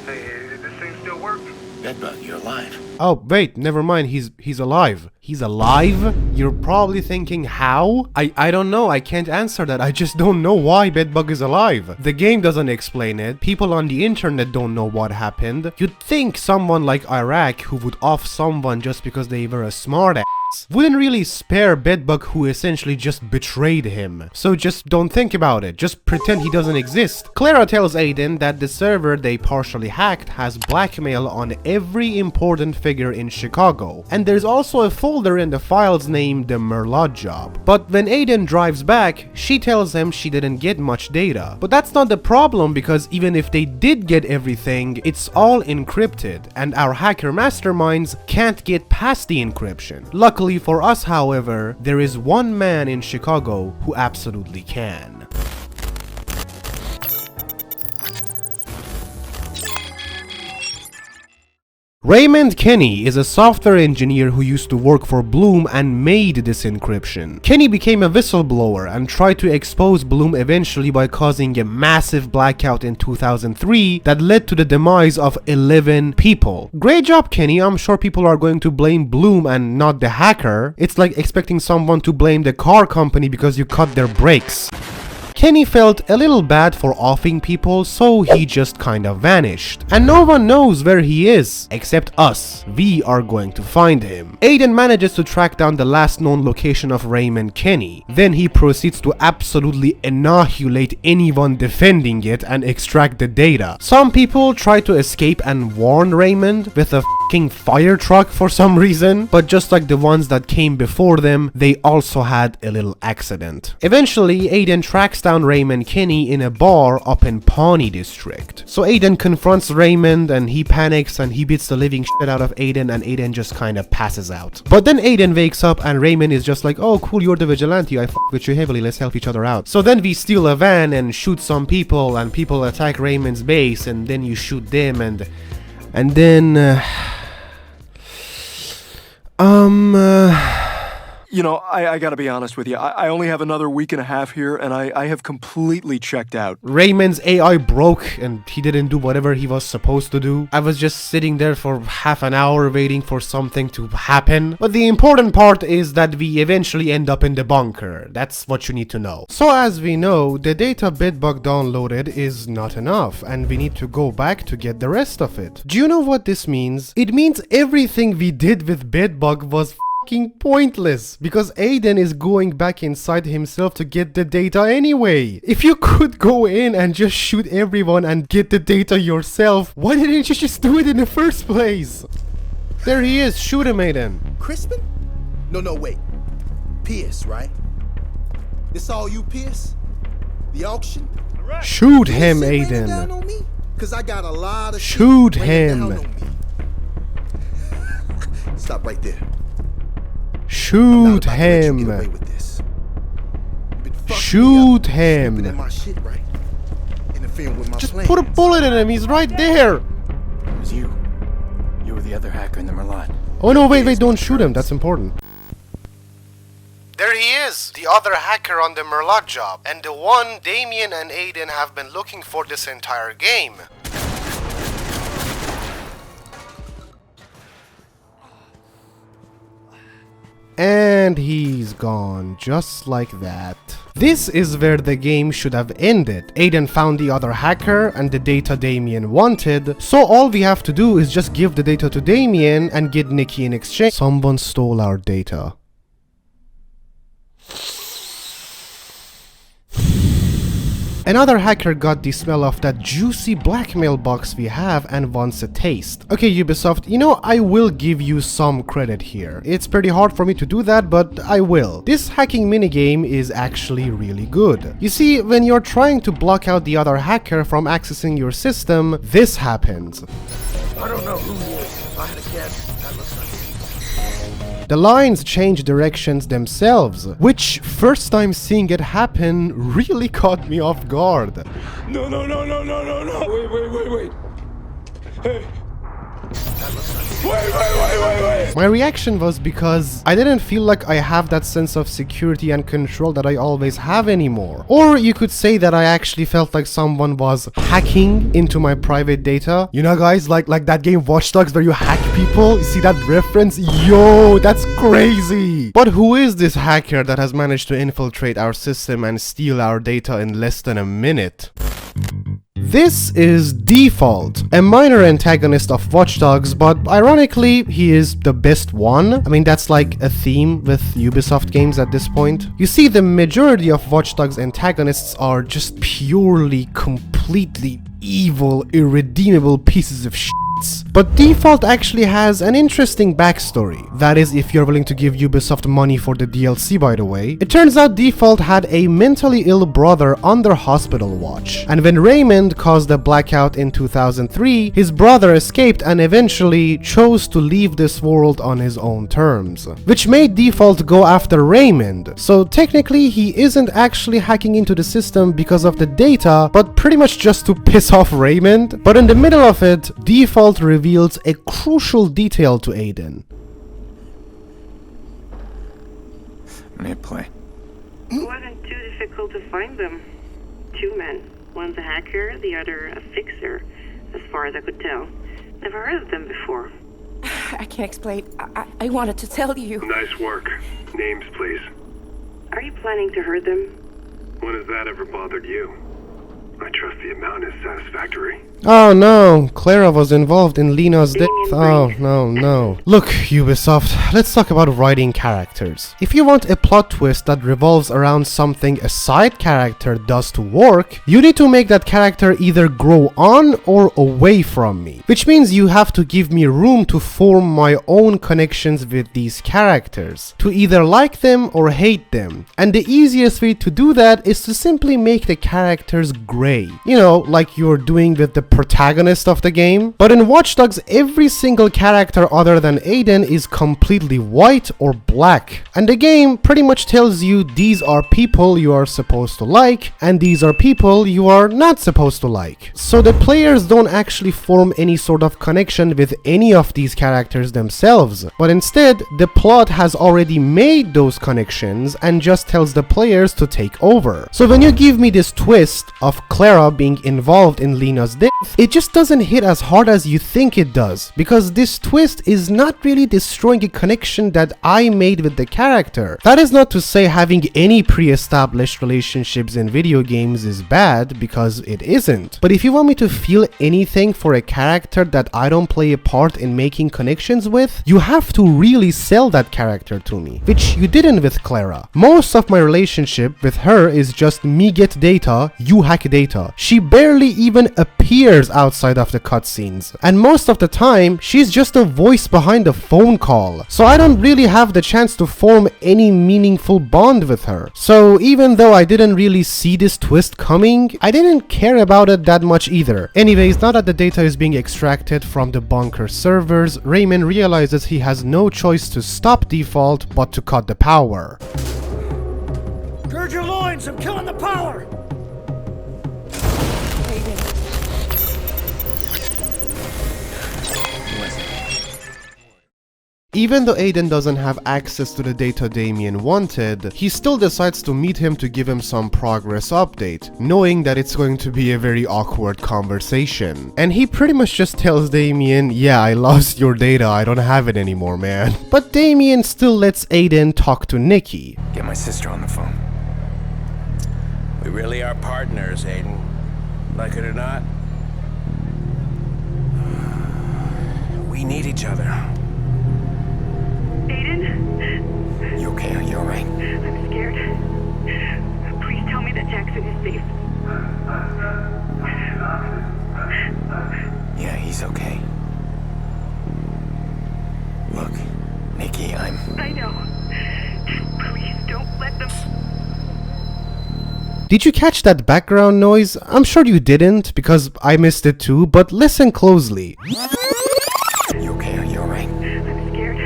this thing still work? Bedbug, you're alive. Oh, wait, never mind, he's alive. He's alive? You're probably thinking, how? I don't know, I can't answer that, I just don't know why Bedbug is alive. The game doesn't explain it, people on the internet don't know what happened. You'd think someone like Iraq, who would off someone just because they were a smartass, wouldn't really spare Bedbug, who essentially just betrayed him. So just don't think about it, just pretend he doesn't exist. Clara tells Aiden that the server they partially hacked has blackmail on every important figure in Chicago, and there's also a folder in the files named the Merlot job. But when Aiden drives back, she tells him she didn't get much data. But that's not the problem, because even if they did get everything, it's all encrypted, and our hacker masterminds can't get past the encryption. Luckily for us, however, there is one man in Chicago who absolutely can. Raymond Kenny is a software engineer who used to work for Bloom and made this encryption. Kenny became a whistleblower and tried to expose Bloom eventually by causing a massive blackout in 2003 that led to the demise of 11 people. Great job, Kenny. I'm sure people are going to blame Bloom and not the hacker. It's like expecting someone to blame the car company because you cut their brakes. Kenny felt a little bad for offing people, so he just kinda vanished. And no one knows where he is, except us. We are going to find him. Aiden manages to track down the last known location of Raymond Kenny. Then he proceeds to absolutely annihilate anyone defending it and extract the data. Some people try to escape and warn Raymond with a f***ing fire truck for some reason, but just like the ones that came before them, they also had a little accident. Eventually, Aiden tracks down Raymond Kenny in a bar up in Pawnee District. So Aiden confronts Raymond and he panics and he beats the living shit out of Aiden and Aiden just kind of passes out. But then Aiden wakes up and Raymond is just like, oh cool, you're the vigilante, I f*** with you heavily, let's help each other out. So then we steal a van and shoot some people and people attack Raymond's base and then you shoot them and then You know, I gotta be honest with you. I only have another week and a half here, and I have completely checked out. Raymond's AI broke and he didn't do whatever he was supposed to do. I was just sitting there for half an hour waiting for something to happen. But the important part is that we eventually end up in the bunker. That's what you need to know. So as we know, the data Bedbug downloaded is not enough, and we need to go back to get the rest of it. Do you know what this means? It means everything we did with Bedbug was pointless, because Aiden is going back inside himself to get the data anyway. If you could go in and just shoot everyone and get the data yourself, why didn't you just do it in the first place? There he is, shoot him, Aiden. Crispin? No, wait. Pierce, right? This all you, Pierce? The auction? Shoot him, Aiden. Down on me? 'Cause I got a lot of shoot shit him. Stop right there. Shoot him. Shoot him. Just put a bullet in him. He's right there. It was you. You were the other hacker in the Merlot. Oh no, wait, don't shoot him. That's important. There he is, the other hacker on the Merlot job, and the one Damien and Aiden have been looking for this entire game. And he's gone, just like that. This is where the game should have ended. Aiden found the other hacker and the data Damien wanted, so all we have to do is just give the data to Damien and get Nikki in exchange. Someone stole our data. Another hacker got the smell of that juicy blackmail box we have and wants a taste. Okay, Ubisoft, you know, I will give you some credit here. It's pretty hard for me to do that, but I will. This hacking minigame is actually really good. You see, when you're trying to block out the other hacker from accessing your system, this happens. I don't know who he is. If I had a guess, that looks like the lines change directions themselves, which first time seeing it happen really caught me off guard. No. Wait. Hey. Wait. My reaction was because I didn't feel like I have that sense of security and control that I always have anymore. Or you could say that I actually felt like someone was hacking into my private data. You know guys, like that game Watch Dogs where you hack people? You see that reference? Yo, that's crazy! But who is this hacker that has managed to infiltrate our system and steal our data in less than a minute? This is Default, a minor antagonist of Watch Dogs, but ironically, he is the best one. I mean, that's like a theme with Ubisoft games at this point. You see, the majority of Watch Dogs antagonists are just purely, completely evil, irredeemable pieces of shit. But Default actually has an interesting backstory. That is, if you're willing to give Ubisoft money for the DLC, by the way. It turns out Default had a mentally ill brother under hospital watch. And when Raymond caused a blackout in 2003, his brother escaped and eventually chose to leave this world on his own terms. Which made Default go after Raymond. So technically, he isn't actually hacking into the system because of the data, but pretty much just to piss off Raymond. But in the middle of it, Default default reveals a crucial detail to Aiden. I'm gonna hit play. It wasn't too difficult to find them. 2 men. One's a hacker, the other a fixer, as far as I could tell. Never heard of them before. I can't explain. I wanted to tell you. Nice work. Names, please. Are you planning to hurt them? When has that ever bothered you? I trust the amount is satisfactory. Oh no, Clara was involved in Lena's death. Oh no. Look, Ubisoft, let's talk about writing characters. If you want a plot twist that revolves around something a side character does to work, you need to make that character either grow on or away from me. Which means you have to give me room to form my own connections with these characters, to either like them or hate them. And the easiest way to do that is to simply make the characters gray. You know, like you're doing with the protagonist of the game. But in Watch Dogs, every single character other than Aiden is completely white or black. And the game pretty much tells you these are people you are supposed to like, and these are people you are not supposed to like. So the players don't actually form any sort of connection with any of these characters themselves, but instead the plot has already made those connections and just tells the players to take over. So when you give me this twist of Clara being involved in Lena's death, it just doesn't hit as hard as you think it does, because this twist is not really destroying a connection that I made with the character. That is not to say having any pre-established relationships in video games is bad, because it isn't. But if you want me to feel anything for a character that I don't play a part in making connections with, you have to really sell that character to me, which you didn't with Clara. Most of my relationship with her is just me get data, you hack data. She barely even appears outside of the cutscenes, and most of the time she's just a voice behind a phone call, so I don't really have the chance to form any meaningful bond with her. So even though I didn't really see this twist coming, I didn't care about it that much either. Anyways, now that the data is being extracted from the bunker servers, Raymond realizes he has no choice to stop default but to cut the power. Gird your loins, I'm killing the power! Even though Aiden doesn't have access to the data Damien wanted, he still decides to meet him to give him some progress update, knowing that it's going to be a very awkward conversation. And he pretty much just tells Damien, yeah, I lost your data, I don't have it anymore, man. But Damien still lets Aiden talk to Nikki. Get my sister on the phone. We really are partners, Aiden. Like it or not. We need each other. Aiden? You okay? Are you alright? I'm scared. Please tell me that Jackson is safe. Yeah, he's okay. Look, Nikki, I know. Just please don't let them... Did you catch that background noise? I'm sure you didn't, because I missed it too, but listen closely. You okay? Are you alright? I'm scared.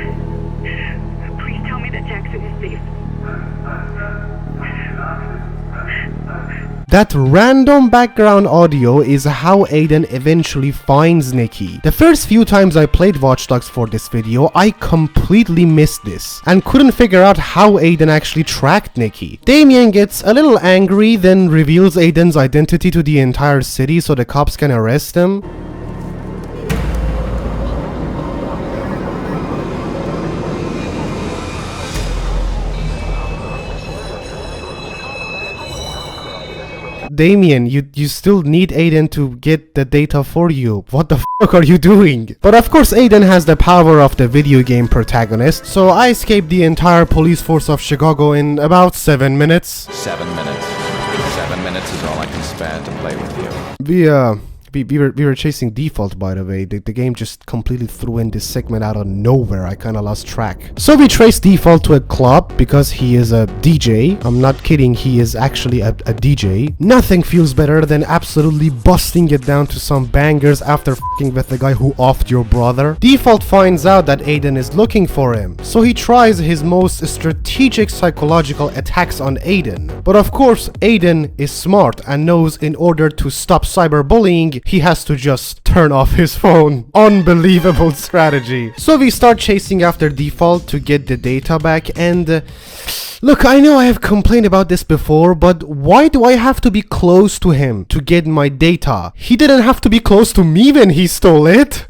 Please tell me that Jackson is safe. That random background audio is how Aiden eventually finds Nikki. The first few times I played Watch Dogs for this video, I completely missed this and couldn't figure out how Aiden actually tracked Nikki. Damien gets a little angry, then reveals Aiden's identity to the entire city so the cops can arrest him. Damien, you still need Aiden to get the data for you. What the fuck are you doing? But of course Aiden has the power of the video game protagonist, so I escaped the entire police force of Chicago in about 7 minutes. 7 minutes. 7 minutes is all I can spare to play with you. We were chasing default, by the way. The game just completely threw in this segment out of nowhere. I kinda lost track. So we traced default to a club because he is a DJ. I'm not kidding, he is actually a DJ. Nothing feels better than absolutely busting it down to some bangers after f***ing with the guy who offed your brother. Default finds out that Aiden is looking for him, so he tries his most strategic psychological attacks on Aiden. But of course, Aiden is smart and knows in order to stop cyberbullying, eventually he has to just turn off his phone. Unbelievable strategy. So we start chasing after Default to get the data back, and look, I know I have complained about this before, but why do I have to be close to him to get my data? He didn't have to be close to me when he stole it.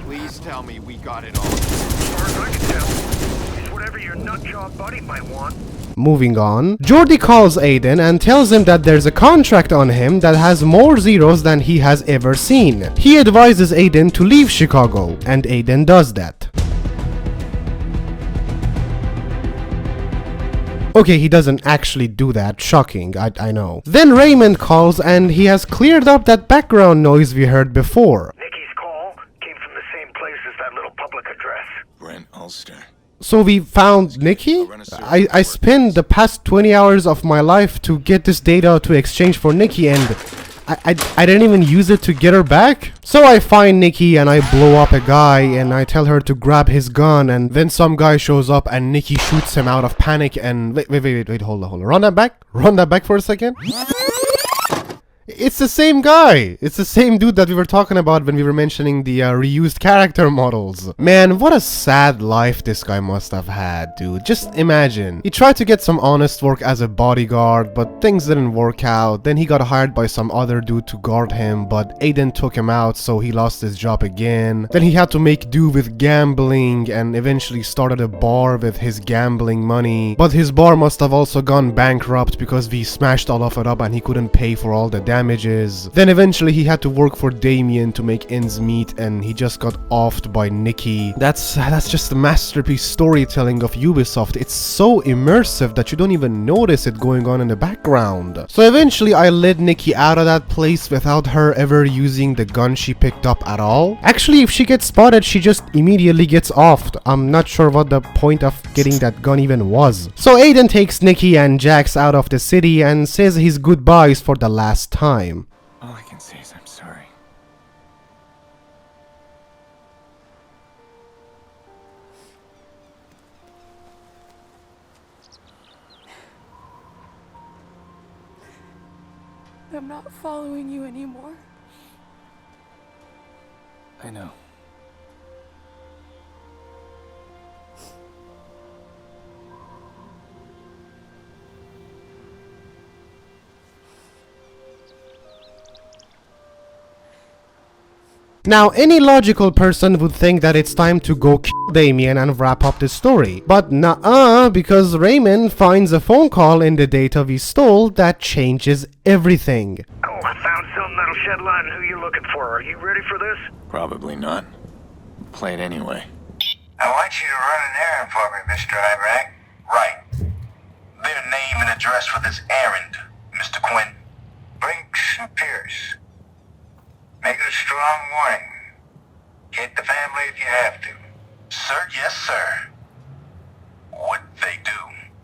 Please tell me we got it all. As far as I can tell, it's whatever your nutjob buddy might want. Moving on, Jordi calls Aiden and tells him that there's a contract on him that has more zeros than he has ever seen. He advises Aiden to leave Chicago, and Aiden does that. Okay, he doesn't actually do that. Shocking, I know. Then Raymond calls and he has cleared up that background noise we heard before. Nikki's call came from the same place as that little public address. Brent Ulster. So we found Nikki? I spent the past 20 hours of my life to get this data to exchange for Nikki, and I didn't even use it to get her back. So I find Nikki and I blow up a guy and I tell her to grab his gun, and then some guy shows up and Nikki shoots him out of panic and wait, hold on. Run that back for a second. It's the same guy. It's the same dude that we were talking about when we were mentioning the reused character models. Man, what a sad life this guy must have had, dude. Just imagine. He tried to get some honest work as a bodyguard, but things didn't work out. Then he got hired by some other dude to guard him, but Aiden took him out, so he lost his job again. Then he had to make do with gambling and eventually started a bar with his gambling money. But his bar must have also gone bankrupt because we smashed all of it up and he couldn't pay for all the damages. Then eventually he had to work for Damien to make ends meet, and he just got offed by Nikki. That's just a masterpiece storytelling of Ubisoft. It's so immersive that you don't even notice it going on in the background. So eventually I led Nikki out of that place without her ever using the gun she picked up at all. Actually, if she gets spotted, she just immediately gets offed. I'm not sure what the point of getting that gun even was. So Aiden takes Nikki and Jax out of the city and says his goodbyes for the last time. All I can say is I'm sorry. I'm not following you anymore. I know. Now, any logical person would think that it's time to go kill Damien and wrap up the story. But nuh-uh, because Raymond finds a phone call in the data we stole that changes everything. Oh, I found something that'll shed light on who you're looking for. Are you ready for this? Probably not. Play it anyway. I want you to run an errand for me, Mr. Iraq. Right. Leave a name and address for this errand, Mr. Quinn. Brinks and Pierce. Make it a strong warning. Hit the family if you have to. Sir, yes, sir. What they do?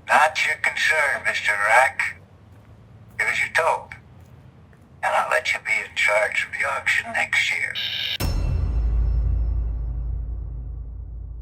Not your concern, Mr. Iraq. It was your told. And I'll let you be in charge of the auction next year.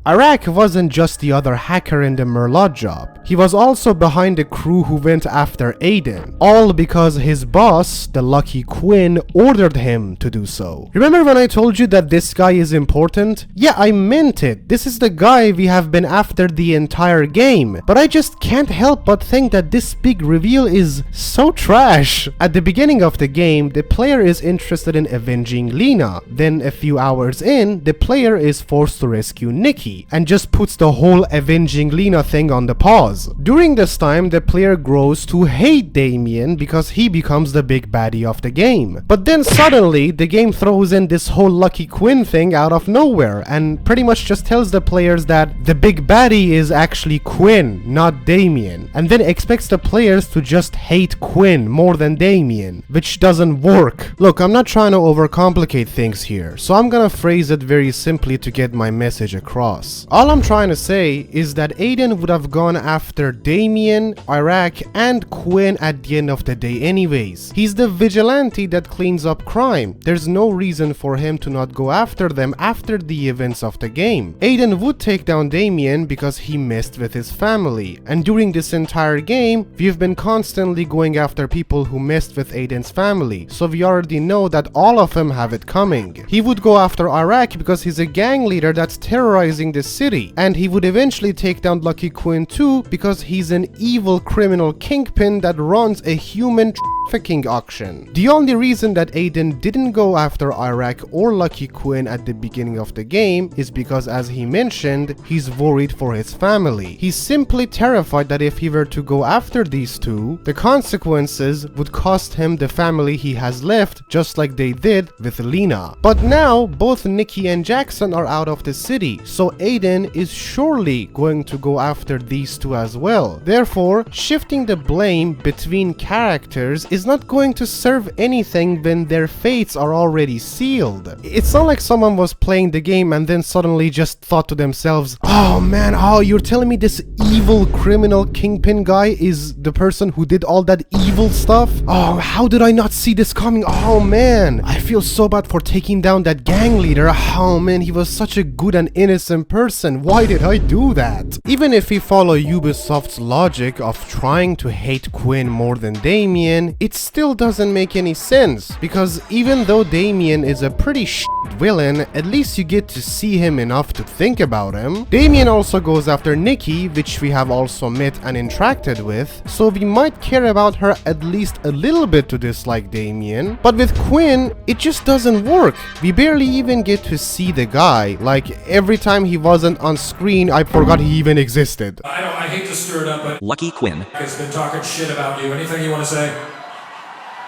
Iraq wasn't just the other hacker in the Merlot job. He was also behind the crew who went after Aiden. All because his boss, the Lucky Quinn, ordered him to do so. Remember when I told you that this guy is important? Yeah, I meant it. This is the guy we have been after the entire game. But I just can't help but think that this big reveal is so trash. At the beginning of the game, the player is interested in avenging Lena. Then a few hours in, the player is forced to rescue Nikki, and just puts the whole avenging Lena thing on the pause. During this time, the player grows to hate Damien because he becomes the big baddie of the game. But then suddenly, the game throws in this whole Lucky Quinn thing out of nowhere and pretty much just tells the players that the big baddie is actually Quinn, not Damien, and then expects the players to just hate Quinn more than Damien, which doesn't work. Look, I'm not trying to overcomplicate things here, so I'm gonna phrase it very simply to get my message across. us. All I'm trying to say is that Aiden would have gone after Damien, Iraq, and Quinn at the end of the day anyways. He's the vigilante that cleans up crime. There's no reason for him to not go after them after the events of the game. Aiden would take down Damien because he messed with his family, and during this entire game, we've been constantly going after people who messed with Aiden's family, so we already know that all of them have it coming. He would go after Iraq because he's a gang leader that's terrorizing the city, and he would eventually take down Lucky Quinn too because he's an evil criminal kingpin that runs a human trafficking auction. The only reason that Aiden didn't go after Iraq or Lucky Quinn at the beginning of the game is because, as he mentioned, he's worried for his family. He's simply terrified that if he were to go after these two, the consequences would cost him the family he has left, just like they did with Lena. But now both Nikki and Jackson are out of the city, so Aiden is surely going to go after these two as well. Therefore, shifting the blame between characters is not going to serve anything when their fates are already sealed. It's not like someone was playing the game and then suddenly just thought to themselves, oh man, you're telling me this evil criminal kingpin guy is the person who did all that evil stuff? Oh, how did I not see this coming? Oh man, I feel so bad for taking down that gang leader. Oh man, he was such a good and innocent person. Why did I do that? Even if we follow Ubisoft's logic of trying to hate Quinn more than Damien, it still doesn't make any sense, because even though Damien is a pretty shit villain, at least you get to see him enough to think about him. Damien also goes after Nikki, which we have also met and interacted with, so we might care about her at least a little bit to dislike Damien. But with Quinn, it just doesn't work. We barely even get to see the guy. Like, every time he wasn't on screen, I forgot he even existed. I hate to stir it up, but Lucky Quinn has been talking shit about you. Anything you want to say?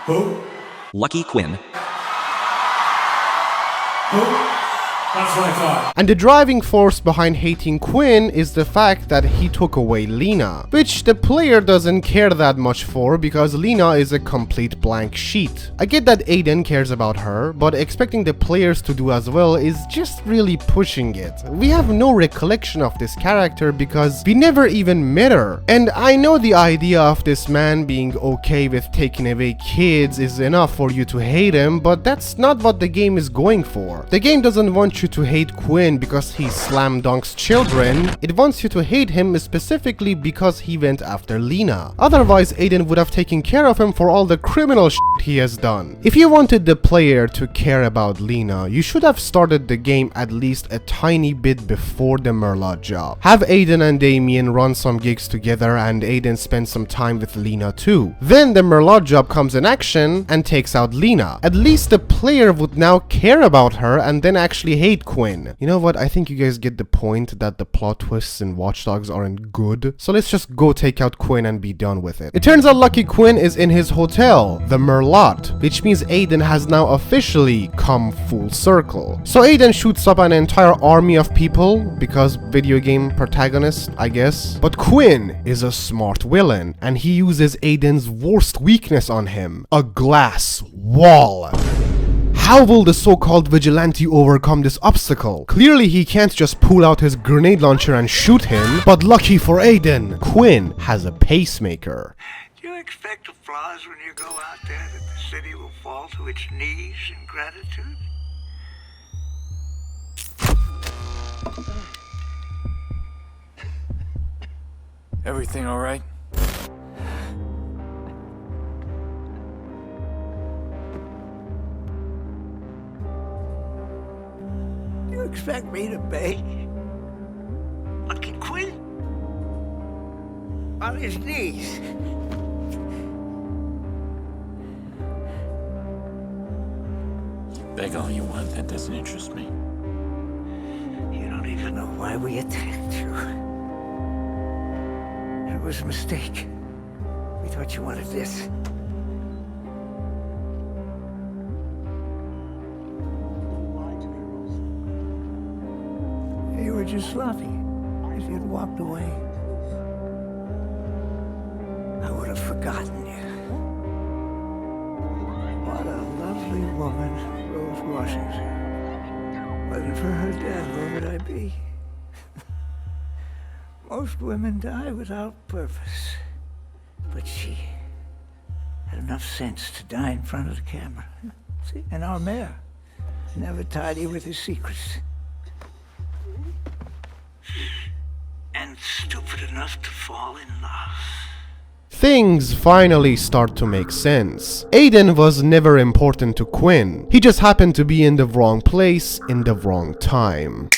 Who? Lucky Quinn. Who? That's what I thought. And the driving force behind hating Quinn is the fact that he took away Lena, which the player doesn't care that much for because Lena is a complete blank sheet. I get that Aiden cares about her, but expecting the players to do as well is just really pushing it. We have no recollection of this character because we never even met her. And I know the idea of this man being okay with taking away kids is enough for you to hate him, but that's not what the game is going for. The game doesn't want you to hate Quinn because he slam dunks children. It wants you to hate him specifically because he went after Lena. Otherwise, Aiden would have taken care of him for all the criminal shit he has done. If you wanted the player to care about Lena, you should have started the game at least a tiny bit before the Merlot job. Have Aiden and Damien run some gigs together and Aiden spend some time with Lena too. Then the Merlot job comes in action and takes out Lena. At least the player would now care about her and then actually hate Quinn. You know what? I think you guys get the point that the plot twists in Watch Dogs aren't good. So let's just go take out Quinn and be done with it. It turns out Lucky Quinn is in his hotel, the Merlot, which means Aiden has now officially come full circle. So Aiden shoots up an entire army of people because video game protagonist, I guess. But Quinn is a smart villain and he uses Aiden's worst weakness on him, a glass wall. How will the so-called vigilante overcome this obstacle? Clearly he can't just pull out his grenade launcher and shoot him, but lucky for Aiden, Quinn has a pacemaker. Do you expect applause when you go out there that the city will fall to its knees in gratitude? Everything all right? Do you expect me to beg? Lucky Quinn? On his knees. Beg all you want, that doesn't interest me. You don't even know why we attacked you. It was a mistake. We thought you wanted this. You were just sloppy. If you'd walked away, I would have forgotten you. What a lovely woman Rose Washington. Wasn't for her dad, where would I be? Most women die without purpose. But she had enough sense to die in front of the camera. See? And our mayor, never tidy with his secrets. And stupid enough to fall in love. Things finally start to make sense. Aiden was never important to Quinn. He just happened to be in the wrong place in the wrong time.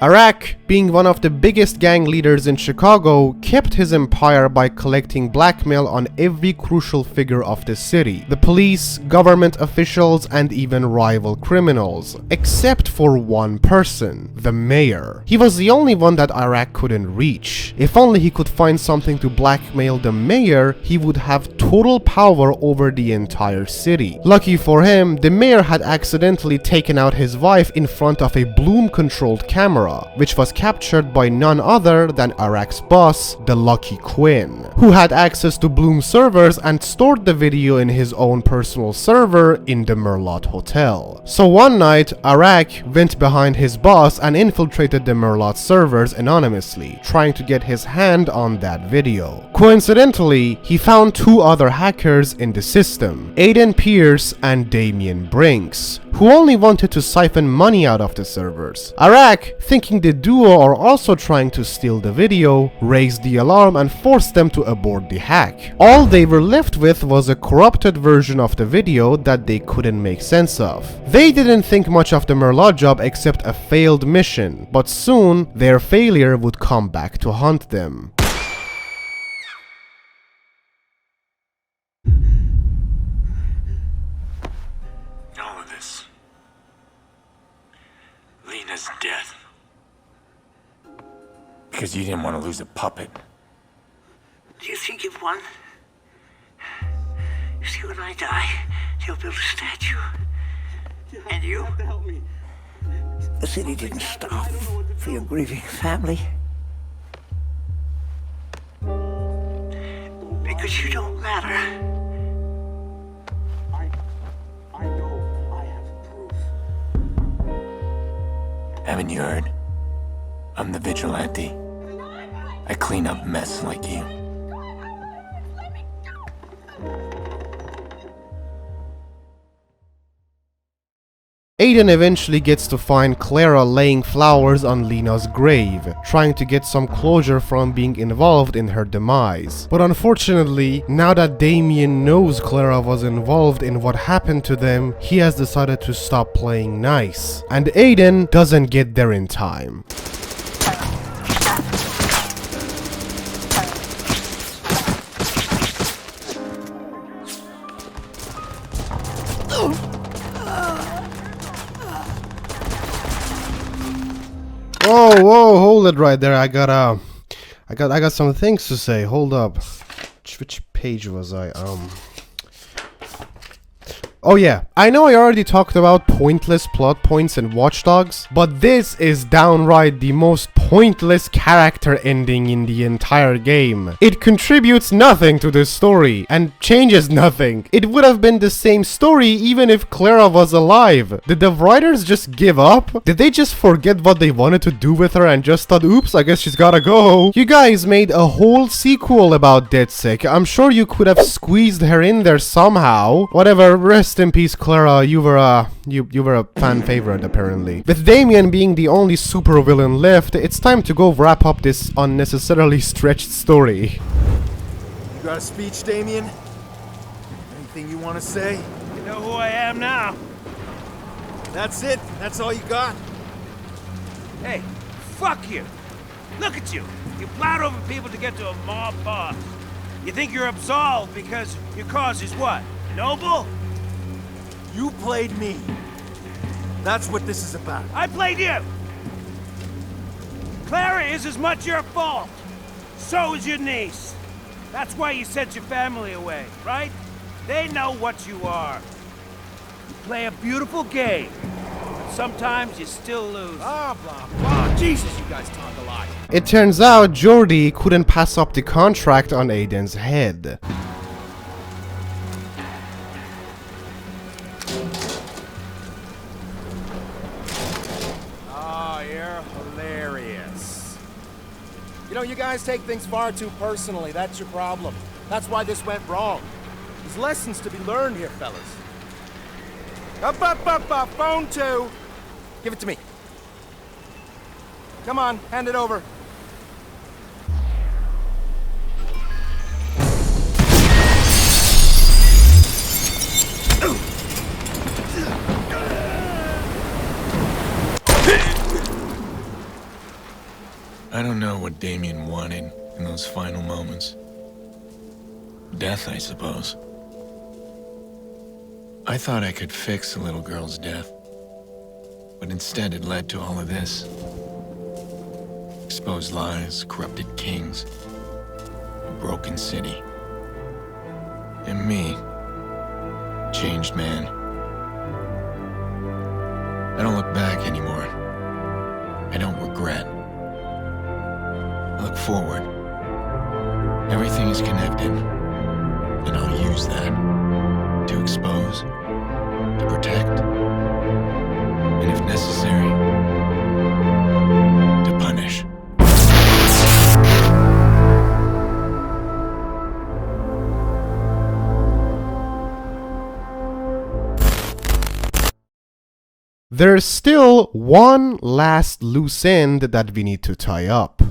Arak, being one of the biggest gang leaders in Chicago, kept his empire by collecting blackmail on every crucial figure of the city. The police, government officials, and even rival criminals. Except for one person, the mayor. He was the only one that Arak couldn't reach. If only he could find something to blackmail the mayor, he would have total power over the entire city. Lucky for him, the mayor had accidentally taken out his wife in front of a Bloom-controlled camera, which was captured by none other than Arak's boss, the Lucky Quinn, who had access to Bloom servers and stored the video in his own personal server in the Merlot Hotel. So one night, Arak went behind his boss and infiltrated the Merlot servers anonymously, trying to get his hand on that video. Coincidentally, he found two other hackers in the system, Aiden Pierce and Damian Brinks, who only wanted to siphon money out of the servers. Arak, thinking the duo are also trying to steal the video, raised the alarm and forced them to abort the hack. All they were left with was a corrupted version of the video that they couldn't make sense of. They didn't think much of the Merlot job except a failed mission, but soon their failure would come back to haunt them. All of this. Lena's death. Because you didn't want to lose a puppet. Do you think you've won? See, when I die, they'll build a statue. And you? Help me. The city didn't stop for your grieving family. Because you don't matter. I know I have proof. Haven't you heard? I'm the Vigilante. I clean up mess like you. Aiden eventually gets to find Clara laying flowers on Lena's grave, trying to get some closure from being involved in her demise. But unfortunately, now that Damian knows Clara was involved in what happened to them, he has decided to stop playing nice. And Aiden doesn't get there in time. Whoa, hold it right there. I got some things to say. Hold up. Which page was I? Oh yeah, I know I already talked about pointless plot points in Watch Dogs, but this is downright the most pointless character ending in the entire game. It contributes nothing to the story, and changes nothing. It would have been the same story even if Clara was alive. Did the writers just give up? Did they just forget what they wanted to do with her and just thought, oops, I guess she's gotta go? You guys made a whole sequel about DeadSick. I'm sure you could have squeezed her in there somehow. Whatever, rest in peace, Clara. You were a fan favorite, apparently. With Damian being the only supervillain left, it's time to go wrap up this unnecessarily stretched story. You got a speech, Damian? Anything you want to say? You know who I am now. That's it? That's all you got? Hey, fuck you. Look at you. You plowed over people to get to a mob boss. You think you're absolved because your cause is what? Noble? You played me. That's what this is about. I played you! Clara is as much your fault. So is your niece. That's why you sent your family away, right? They know what you are. You play a beautiful game, but sometimes you still lose. Blah, blah, blah. Jesus, you guys talk a lot. It turns out Jordi couldn't pass up the contract on Aiden's head. know, you guys take things far too personally. That's your problem. That's why this went wrong. There's lessons to be learned here, fellas. Up, phone 2. Give it to me. Come on, hand it over. I don't know what Damien wanted in those final moments. Death, I suppose. I thought I could fix a little girl's death, but instead it led to all of this. Exposed lies, corrupted kings, a broken city. And me, changed man. I don't look back anymore. I don't regret. I look forward. Everything is connected, and I'll use that to expose, to protect, and if necessary, to punish. There's still one last loose end that we need to tie up.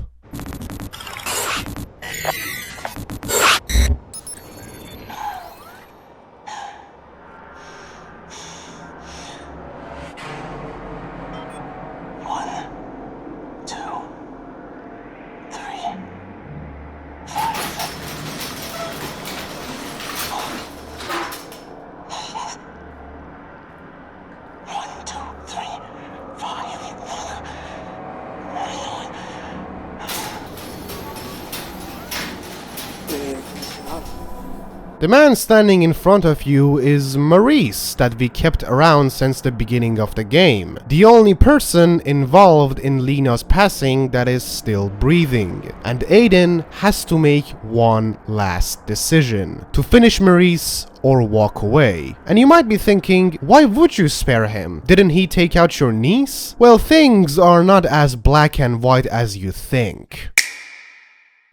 The man standing in front of you is Maurice, that we kept around since the beginning of the game. The only person involved in Lena's passing that is still breathing. And Aiden has to make one last decision: to finish Maurice or walk away. And you might be thinking, why would you spare him? Didn't he take out your niece? Well, things are not as black and white as you think.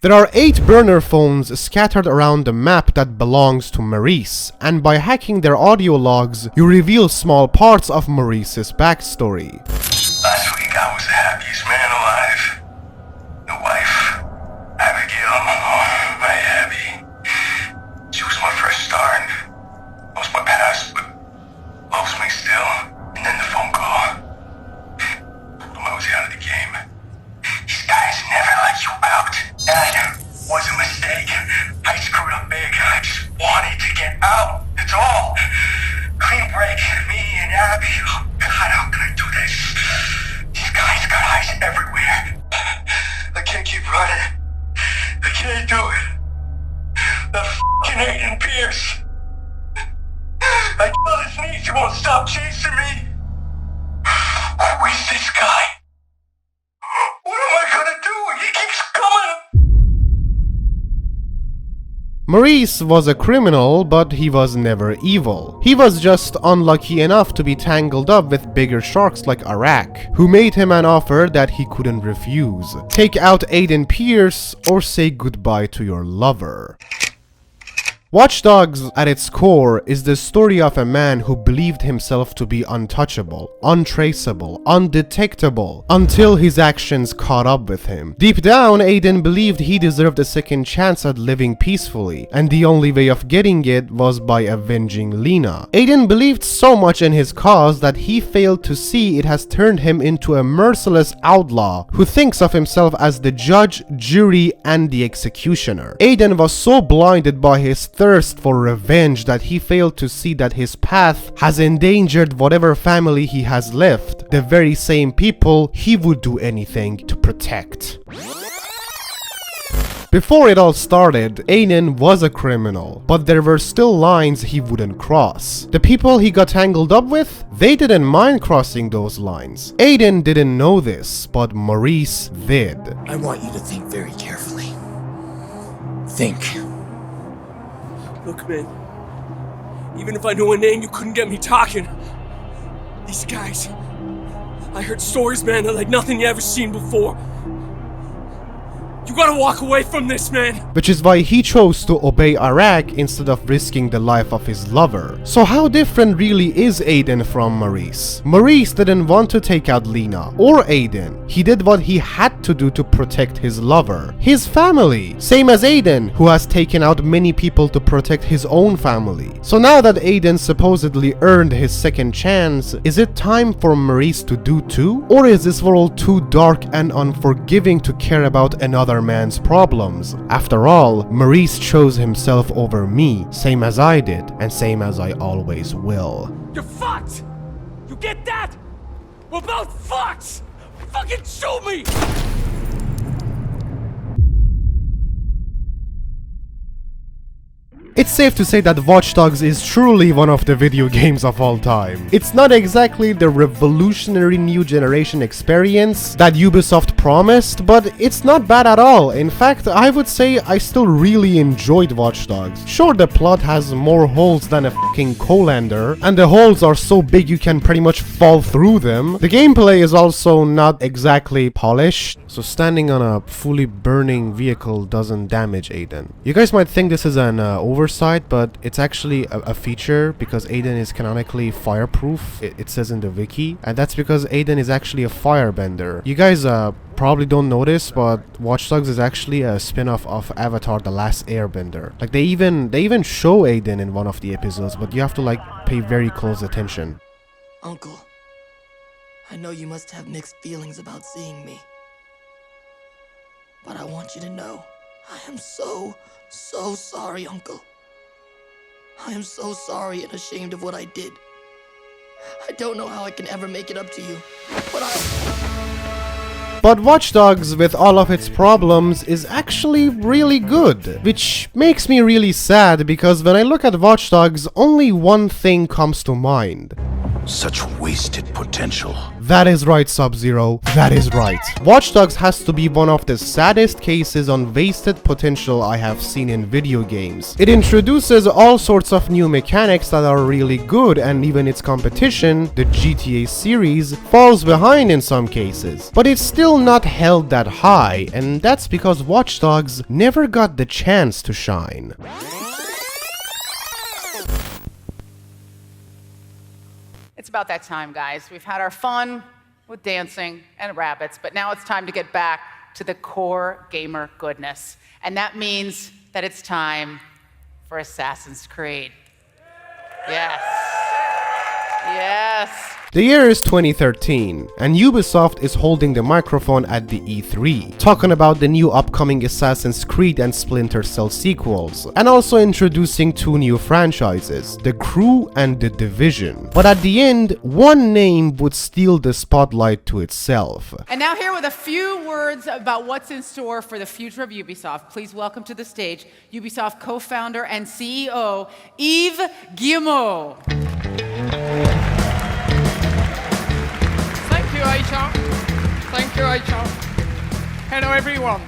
There are 8 burner phones scattered around the map that belongs to Maurice, and by hacking their audio logs, you reveal small parts of Maurice's backstory. Last week I was the happiest man alive. The wife, Abigail, oh, my Abby. She was my fresh start. Lost my past, but loves me still. And then the phone call. I was out of the game. These guys never let you out. That was a mistake. I screwed up big. I just wanted to get out. That's all. Clean break. Me and Abby. Oh God, how can I do this? These guys got eyes everywhere. I can't keep running. I can't do it. That f***ing Aiden Pierce. I killed his niece. He won't stop chasing me. Who is this guy? What am I gonna do? He keeps coming. Maurice was a criminal, but he was never evil. He was just unlucky enough to be tangled up with bigger sharks like Iraq, who made him an offer that he couldn't refuse. Take out Aiden Pierce or say goodbye to your lover. Watch Dogs, at its core, is the story of a man who believed himself to be untouchable, untraceable, undetectable, until his actions caught up with him. Deep down, Aiden believed he deserved a second chance at living peacefully, and the only way of getting it was by avenging Lena. Aiden believed so much in his cause that he failed to see it has turned him into a merciless outlaw who thinks of himself as the judge, jury, and the executioner. Aiden was so blinded by his thirst for revenge that he failed to see that his path has endangered whatever family he has left, the very same people he would do anything to protect. Before it all started, Aiden was a criminal, but there were still lines he wouldn't cross. The people he got tangled up with, they didn't mind crossing those lines. Aiden didn't know this, but Maurice did. I want you to think very carefully. Think. Look, man, even if I knew a name, you couldn't get me talking. These guys, I heard stories, man, that like nothing you ever seen before. You gotta walk away from this, man! Which is why he chose to obey Iraq instead of risking the life of his lover. So how different really is Aiden from Maurice? Maurice didn't want to take out Lena or Aiden. He did what he had to do to protect his lover, his family. Same as Aiden, who has taken out many people to protect his own family. So now that Aiden supposedly earned his second chance, is it time for Maurice to do too? Or is this world too dark and unforgiving to care about another man's problems? After all, Maurice chose himself over me, same as I did, and same as I always will. You're fucked! You get that? We're both fucked! Fucking shoot me! It's safe to say that Watch Dogs is truly one of the video games of all time. It's not exactly the revolutionary new generation experience that Ubisoft promised, but it's not bad at all. In fact, I would say I still really enjoyed Watch Dogs. Sure, the plot has more holes than a fucking colander, and the holes are so big you can pretty much fall through them. The gameplay is also not exactly polished, so standing on a fully burning vehicle doesn't damage Aiden. You guys might think this is an oversight, but it's actually a feature because Aiden is canonically fireproof, it says in the wiki, and that's because Aiden is actually a firebender. You guys probably don't notice, but Watch Dogs is actually a spin-off of Avatar: The Last Airbender. Like they even show Aiden in one of the episodes, but you have to like pay very close attention. Uncle, I know you must have mixed feelings about seeing me, but I want you to know I am so sorry, Uncle. I am so sorry and ashamed of what I did. I don't know how I can ever make it up to you, But Watch Dogs, with all of its problems, is actually really good. Which makes me really sad, because when I look at Watch Dogs, only one thing comes to mind. Such wasted potential. That is right, Sub-Zero. That is right. Watch Dogs has to be one of the saddest cases on wasted potential I have seen in video games. It introduces all sorts of new mechanics that are really good, and even its competition, the GTA series, falls behind in some cases. But it's still not held that high, and that's because Watch Dogs never got the chance to shine. It's about that time, guys. We've had our fun with dancing and rabbits, but now it's time to get back to the core gamer goodness. And that means that it's time for Assassin's Creed. Yes. Yes. The year is 2013, and Ubisoft is holding the microphone at the E3, talking about the new upcoming Assassin's Creed and Splinter Cell sequels, and also introducing two new franchises, The Crew and The Division. But at the end, one name would steal the spotlight to itself. And now here with a few words about what's in store for the future of Ubisoft, please welcome to the stage Ubisoft co-founder and CEO, Yves Guillemot. Thank you, Aisha. Hello, everyone.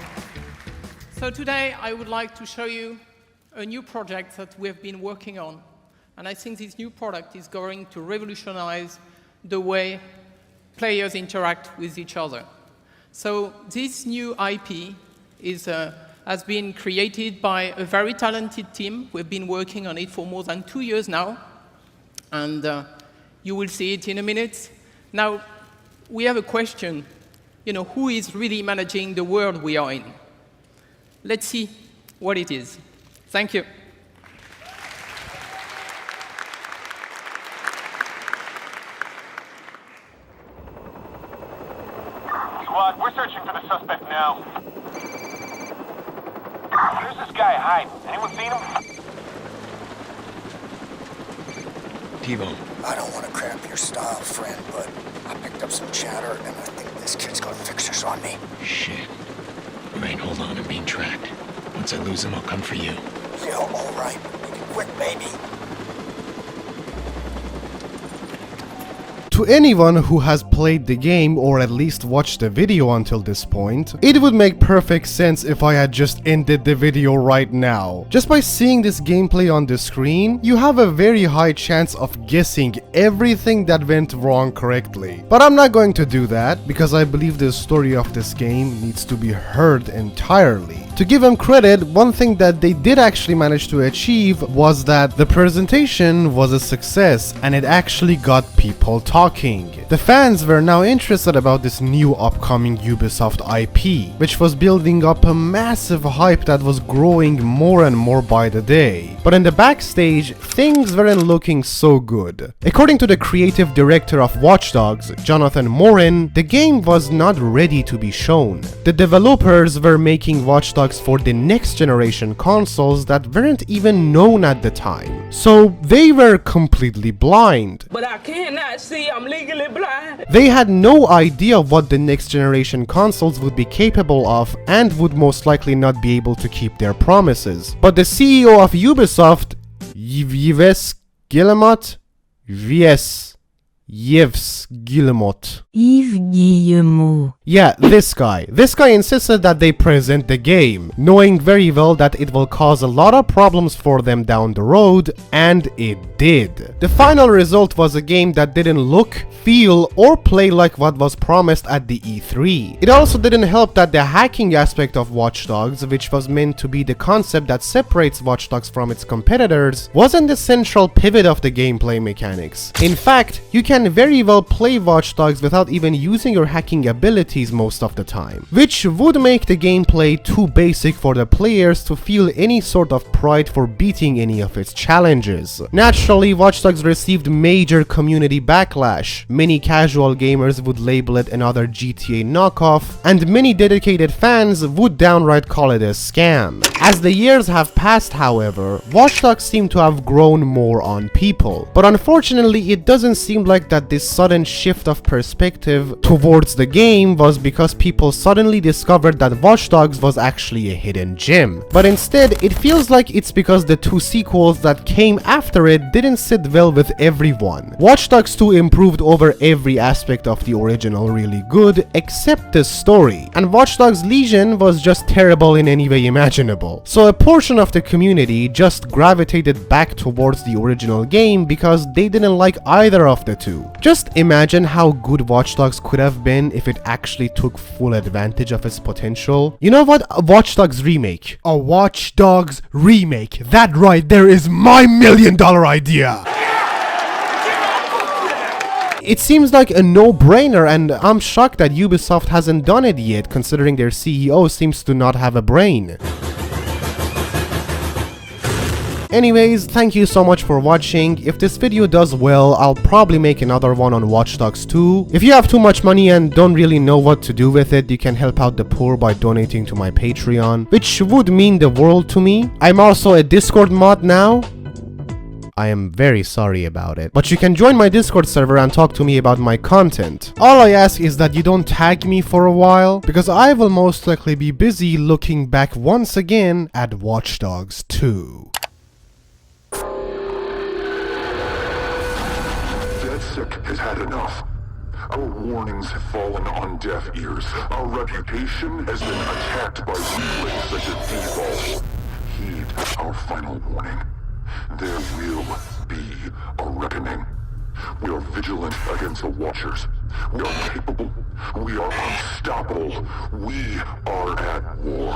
So today I would like to show you a new project that we have been working on. And I think this new product is going to revolutionize the way players interact with each other. So this new IP has been created by a very talented team. We've been working on it for more than 2 years now. And you will see it in a minute. Now, we have a question, who is really managing the world we are in? Let's see what it is. Thank you. Squad, we're searching for the suspect now. Where's this guy hiding? Anyone seen him? T-Bone. I don't want to cramp your style, friend, but I picked up some chatter, and I think this kid's got fixers on me. Shit. Right, hold on, I'm being tracked. Once I lose him, I'll come for you. Yo, all right. Make it quick, baby. To anyone who has played the game or at least watched the video until this point, it would make perfect sense if I had just ended the video right now. Just by seeing this gameplay on the screen, you have a very high chance of guessing everything that went wrong correctly. But I'm not going to do that because I believe the story of this game needs to be heard entirely. To give them credit, one thing that they did actually manage to achieve was that the presentation was a success and it actually got people talking. The fans were now interested about this new upcoming Ubisoft IP, which was building up a massive hype that was growing more and more by the day. But in the backstage, things weren't looking so good. According to the creative director of Watch Dogs, Jonathan Morin, the game was not ready to be shown. The developers were making Watch Dogs for the next generation consoles that weren't even known at the time. So they were completely blind. But I cannot see, I'm legally blind. They had no idea what the next generation consoles would be capable of and would most likely not be able to keep their promises. But the CEO of Ubisoft, Yves Guillemot, yeah, this guy insisted that they present the game, knowing very well that it will cause a lot of problems for them down the road, and it did. The final result was a game that didn't look, feel, or play like what was promised at the E3. It also didn't help that the hacking aspect of Watch Dogs, which was meant to be the concept that separates Watch Dogs from its competitors, wasn't the central pivot of the gameplay mechanics. In fact, you can very well play Watch Dogs without even using your hacking abilities most of the time, which would make the gameplay too basic for the players to feel any sort of pride for beating any of its challenges. Naturally, Watch Dogs received major community backlash. Many casual gamers would label it another GTA knockoff, and many dedicated fans would downright call it a scam. As the years have passed, however, Watch Dogs seem to have grown more on people, but unfortunately it doesn't seem like that this sudden shift of perspective towards the game was because people suddenly discovered that Watch Dogs was actually a hidden gem. But instead, it feels like it's because the two sequels that came after it didn't sit well with everyone. Watch Dogs 2 improved over every aspect of the original really good, except the story, and Watch Dogs Legion was just terrible in any way imaginable. So a portion of the community just gravitated back towards the original game because they didn't like either of the two. Just imagine how good Watch Dogs could have been if it actually took full advantage of its potential. You know what? A Watch Dogs remake. A Watch Dogs remake. That right there is my $1 million idea. It seems like a no-brainer, and I'm shocked that Ubisoft hasn't done it yet, considering their CEO seems to not have a brain. Anyways, thank you so much for watching. If this video does well, I'll probably make another one on Watch Dogs 2. If you have too much money and don't really know what to do with it, you can help out the poor by donating to my Patreon, which would mean the world to me. I'm also a Discord mod now. I am very sorry about it, but you can join my Discord server and talk to me about my content. All I ask is that you don't tag me for a while, because I will most likely be busy looking back once again at Watch Dogs 2. Has had enough. Our warnings have fallen on deaf ears. Our reputation has been attacked by weaklings such as Default. Heed our final warning. There will be a reckoning. We are vigilant against the Watchers. We are capable. We are unstoppable. We are at war.